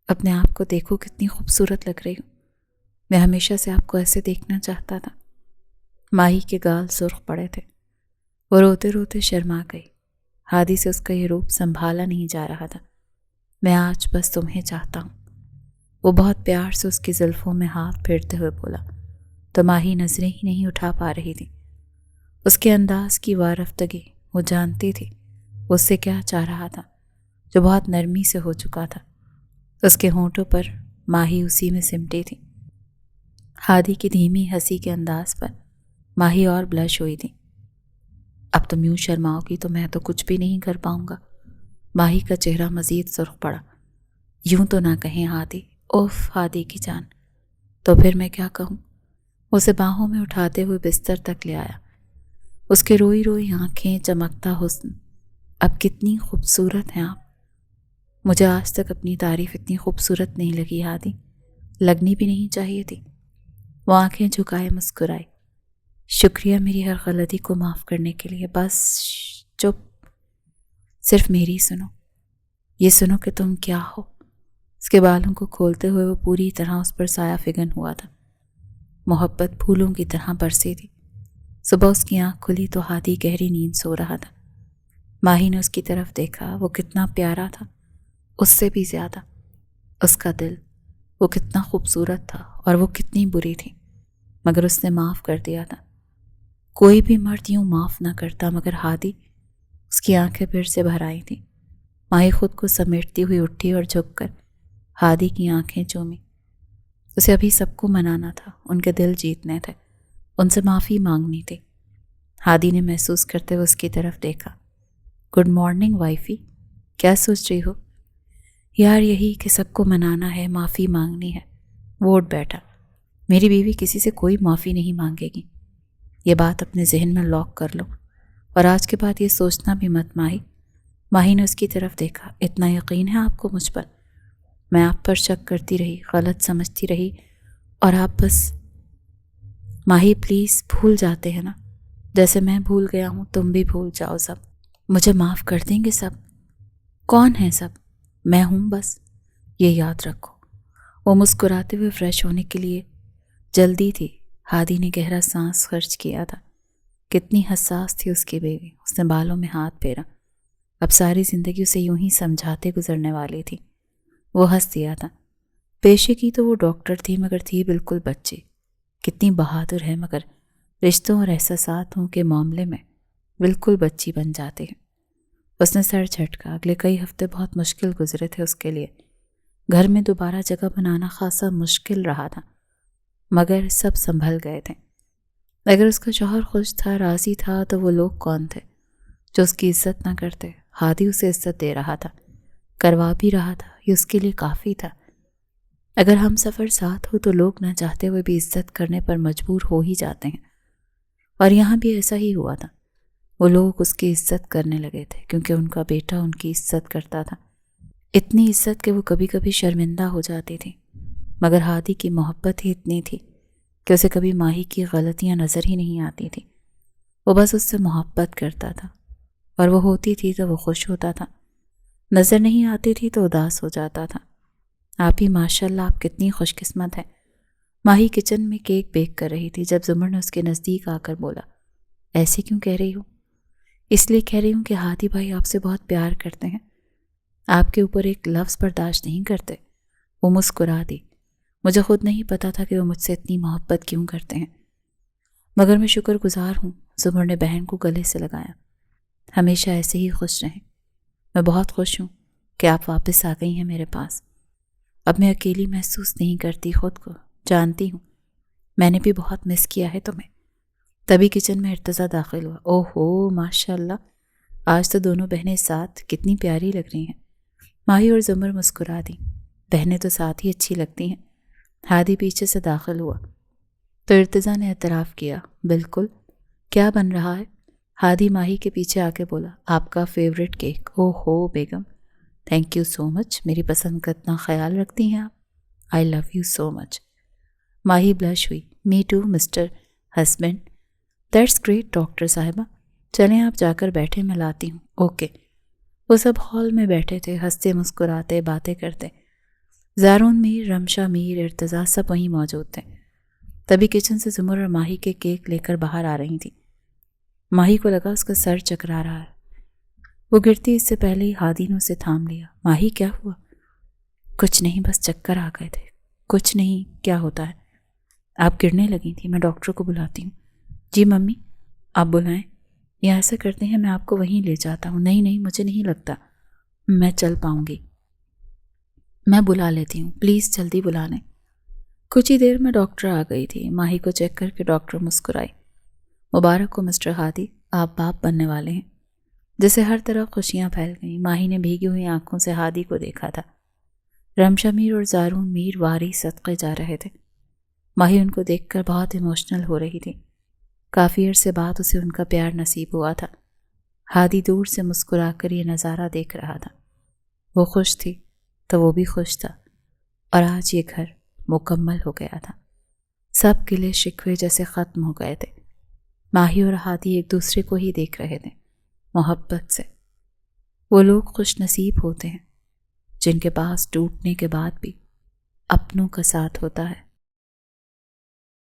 اپنے آپ کو دیکھو، کتنی خوبصورت لگ رہی ہوں۔ میں ہمیشہ سے آپ کو ایسے دیکھنا چاہتا تھا۔ ماہی کے گال سرخ پڑے تھے۔ وہ روتے روتے شرما گئی۔ ہادی سے اس کا یہ روپ سنبھالا نہیں جا رہا تھا۔ میں آج بس تمہیں چاہتا ہوں۔ وہ بہت پیار سے اس کی زلفوں میں ہاتھ پھیرتے ہوئے بولا، تو ماہی نظریں ہی نہیں اٹھا پا رہی تھی۔ اس کے انداز کی وارفتگی، وہ جانتی تھی وہ اس سے کیا چاہ رہا تھا، جو بہت نرمی سے ہو چکا تھا۔ اس کے ہونٹوں پر ماہی اسی میں سمٹی تھی۔ ہادی کی دھیمی ہنسی کے انداز پر ماہی اور بلش ہوئی تھی۔ اب تم یوں شرماؤ گی تو میں تو کچھ بھی نہیں کر پاؤں گا۔ ماہی کا چہرہ مزید سرخ پڑا۔ یوں تو نہ کہیں ہادی۔ اوف ہادی کی جان، تو پھر میں کیا کہوں؟ اسے باہوں میں اٹھاتے ہوئے بستر تک لے آیا۔ اس کے روئی روئی آنکھیں، چمکتا حسن، اب کتنی خوبصورت ہیں آپ۔ مجھے آج تک اپنی تعریف اتنی خوبصورت نہیں لگی ہادی، لگنی بھی نہیں چاہیے تھی۔ وہ آنکھیں جھکائے مسکرائی۔ شکریہ میری ہر غلطی کو معاف کرنے کے لیے۔ بس چپ، صرف میری سنو، یہ سنو کہ تم کیا ہو۔ اس کے بالوں کو کھولتے ہوئے وہ پوری طرح اس پر سایہ فگن ہوا تھا۔ محبت پھولوں کی طرح برسی تھی۔ صبح اس کی آنکھ کھلی تو ہادی گہری نیند سو رہا تھا۔ ماہی نے اس کی طرف دیکھا، وہ کتنا پیارا تھا، اس سے بھی زیادہ۔ اس کا دل، وہ کتنا خوبصورت تھا، اور وہ کتنی بری تھی، مگر اس نے معاف کر دیا تھا۔ کوئی بھی مرد یوں معاف نہ کرتا، مگر ہادی۔ اس کی آنکھیں پھر سے بھر آئی تھیں۔ ماہی خود کو سمیٹتی ہوئی اٹھی اور جھک کر ہادی کی آنکھیں چومی۔ اسے ابھی سب کو منانا تھا، ان کے دل جیتنے تھے، ان سے معافی مانگنی تھی۔ ہادی نے محسوس کرتے ہوئے اس کی طرف دیکھا۔ گڈ مارننگ وائفی، کیا سوچ رہی ہو؟ یار یہی کہ سب کو منانا ہے، معافی مانگنی ہے۔ ووٹ بیٹا، میری بیوی کسی سے کوئی معافی نہیں مانگے گی، یہ بات اپنے ذہن میں لاک کر لو، اور آج کے بعد یہ سوچنا بھی مت ماہی۔ ماہی نے اس کی طرف دیکھا۔ اتنا یقین ہے آپ کو مجھ پر؟ میں آپ پر شک کرتی رہی، غلط سمجھتی رہی، اور آپ بس ماہی پلیز بھول جاتے ہیں نا، جیسے میں بھول گیا ہوں تم بھی بھول جاؤ سب، مجھے معاف کر دیں گے سب؟ کون ہیں سب؟ میں ہوں بس، یہ یاد رکھو۔ وہ مسکراتے ہوئے فریش ہونے کے لیے جلدی تھی۔ ہادی نے گہرا سانس خرچ کیا تھا۔ کتنی حساس تھی اس کی بیوی، اس نے بالوں میں ہاتھ پھیرا۔ اب ساری زندگی اسے یوں ہی سمجھاتے گزرنے والی تھی۔ وہ ہنس دیا تھا۔ پیشے کی تو وہ ڈاکٹر تھی، مگر تھی بالکل بچی۔ کتنی بہادر ہے، مگر رشتوں اور احساساتوں کے معاملے میں بالکل بچی بن جاتی ہے۔ اس نے سر جھٹکا۔ اگلے کئی ہفتے بہت مشکل گزرے تھے اس کے لیے۔ گھر میں دوبارہ جگہ بنانا خاصا مشکل رہا تھا، مگر سب سنبھل گئے تھے۔ اگر اس کا شوہر خوش تھا، راضی تھا، تو وہ لوگ کون تھے جو اس کی عزت نہ کرتے؟ ہادی اسے عزت دے رہا تھا، کروا بھی رہا تھا، یہ اس کے لیے کافی تھا۔ اگر ہم سفر ساتھ ہو تو لوگ نہ چاہتے ہوئے بھی عزت کرنے پر مجبور ہو ہی جاتے ہیں، اور یہاں بھی ایسا ہی ہوا تھا۔ وہ لوگ اس کی عزت کرنے لگے تھے کیونکہ ان کا بیٹا ان کی عزت کرتا تھا، اتنی عزت کہ وہ کبھی کبھی شرمندہ ہو جاتی تھی۔ مگر ہادی کی محبت ہی اتنی تھی کہ اسے کبھی ماہی کی غلطیاں نظر ہی نہیں آتی تھی۔ وہ بس اس سے محبت کرتا تھا، اور وہ ہوتی تھی تو وہ خوش ہوتا تھا، نظر نہیں آتی تھی تو اداس ہو جاتا تھا۔ آپ ہی ماشاءاللہ، آپ کتنی خوش قسمت ہیں۔ ماہی کچن میں کیک بیک کر رہی تھی جب زمر نے اس کے نزدیک آ کر بولا، ایسے کیوں کہہ رہی ہو؟ اس لیے کہہ رہی ہوں کہ ہادی بھائی آپ سے بہت پیار کرتے ہیں، آپ کے اوپر ایک لفظ برداشت نہیں کرتے۔ وہ مسکرا دی۔ مجھے خود نہیں پتا تھا کہ وہ مجھ سے اتنی محبت کیوں کرتے ہیں، مگر میں شکر گزار ہوں۔ زمر نے بہن کو گلے سے لگایا۔ ہمیشہ ایسے ہی خوش رہیں۔ میں بہت خوش ہوں کہ آپ واپس آ گئی ہیں میرے پاس۔ اب میں اکیلی محسوس نہیں کرتی خود کو، جانتی ہوں میں نے بھی بہت مس کیا ہے تمہیں۔ تبھی کچن میں ارتضیٰ داخل ہوا۔ اوہ ہو، ماشاءاللہ، آج تو دونوں بہنیں ساتھ کتنی پیاری لگ رہی ہیں۔ ماہی اور زمر مسکرا دی۔ بہنیں تو ساتھ ہی اچھی لگتی ہیں۔ ہادی پیچھے سے داخل ہوا تو ارتضیٰ نے اعتراف کیا، بالکل، کیا بن رہا ہے؟ ہادی ماہی کے پیچھے آ کے بولا، آپ کا favourite cake. Oh who Begum, thank you so مچ، میری پسند کا اتنا خیال رکھتی ہیں آپ، آئی love you so much. Mahi blush ہوئی۔ Me to mister husband, that's great doctor صاحبہ، چلیں آپ جا کر بیٹھے، میں لاتی ہوں۔ اوکے۔ وہ سب ہال میں بیٹھے تھے، ہنستے مسکراتے باتیں کرتے۔ زارون میر، رمشا میر، ارتضیٰ سب وہیں موجود تھے۔ تبھی کچن سے زمر اور ماہی کے کیک لے کر باہر آ رہی تھی۔ ماہی کو لگا اس کا سر چکرا رہا ہے۔ وہ گرتی اس سے پہلے ہی ہادی نے اسے تھام لیا۔ ماہی، کیا ہوا؟ کچھ نہیں، بس چکر آ گئے تھے۔ کچھ نہیں، کیا ہوتا ہے؟ آپ گرنے لگی تھی، میں ڈاکٹر کو بلاتی ہوں۔ جی ممی، آپ بلائیں، یا ایسا کرتے ہیں میں آپ کو وہیں لے جاتا ہوں۔ نہیں، مجھے نہیں لگتا میں چل پاؤں گی، میں بلا لیتی ہوں، پلیز جلدی بلا لیں۔ کچھ ہی دیر میں ڈاکٹر آ گئی تھی۔ ماہی کو چیک کر کے ڈاکٹر مسکرائی۔ مبارک ہو مسٹر ہادی، آپ باپ بننے والے ہیں۔ جسے ہر طرف خوشیاں پھیل گئیں۔ ماہی نے بھیگی ہوئی آنکھوں سے ہادی کو دیکھا تھا۔ رمشا میر اور زارون میر واری صدقے جا رہے تھے۔ ماہی ان کو دیکھ کر بہت ایموشنل ہو رہی تھی۔ کافی عرصے بعد اسے ان کا پیار نصیب ہوا تھا۔ ہادی دور سے مسکرا کر یہ نظارہ دیکھ رہا تھا۔ وہ خوش تھی تو وہ بھی خوش تھا، اور آج یہ گھر مکمل ہو گیا تھا۔ سب گلے شکوے جیسے ختم ہو گئے تھے۔ ماہی اور ہادی ایک دوسرے کو ہی دیکھ رہے تھے، محبت سے۔ وہ لوگ خوش نصیب ہوتے ہیں جن کے پاس ٹوٹنے کے بعد بھی اپنوں کا ساتھ ہوتا ہے۔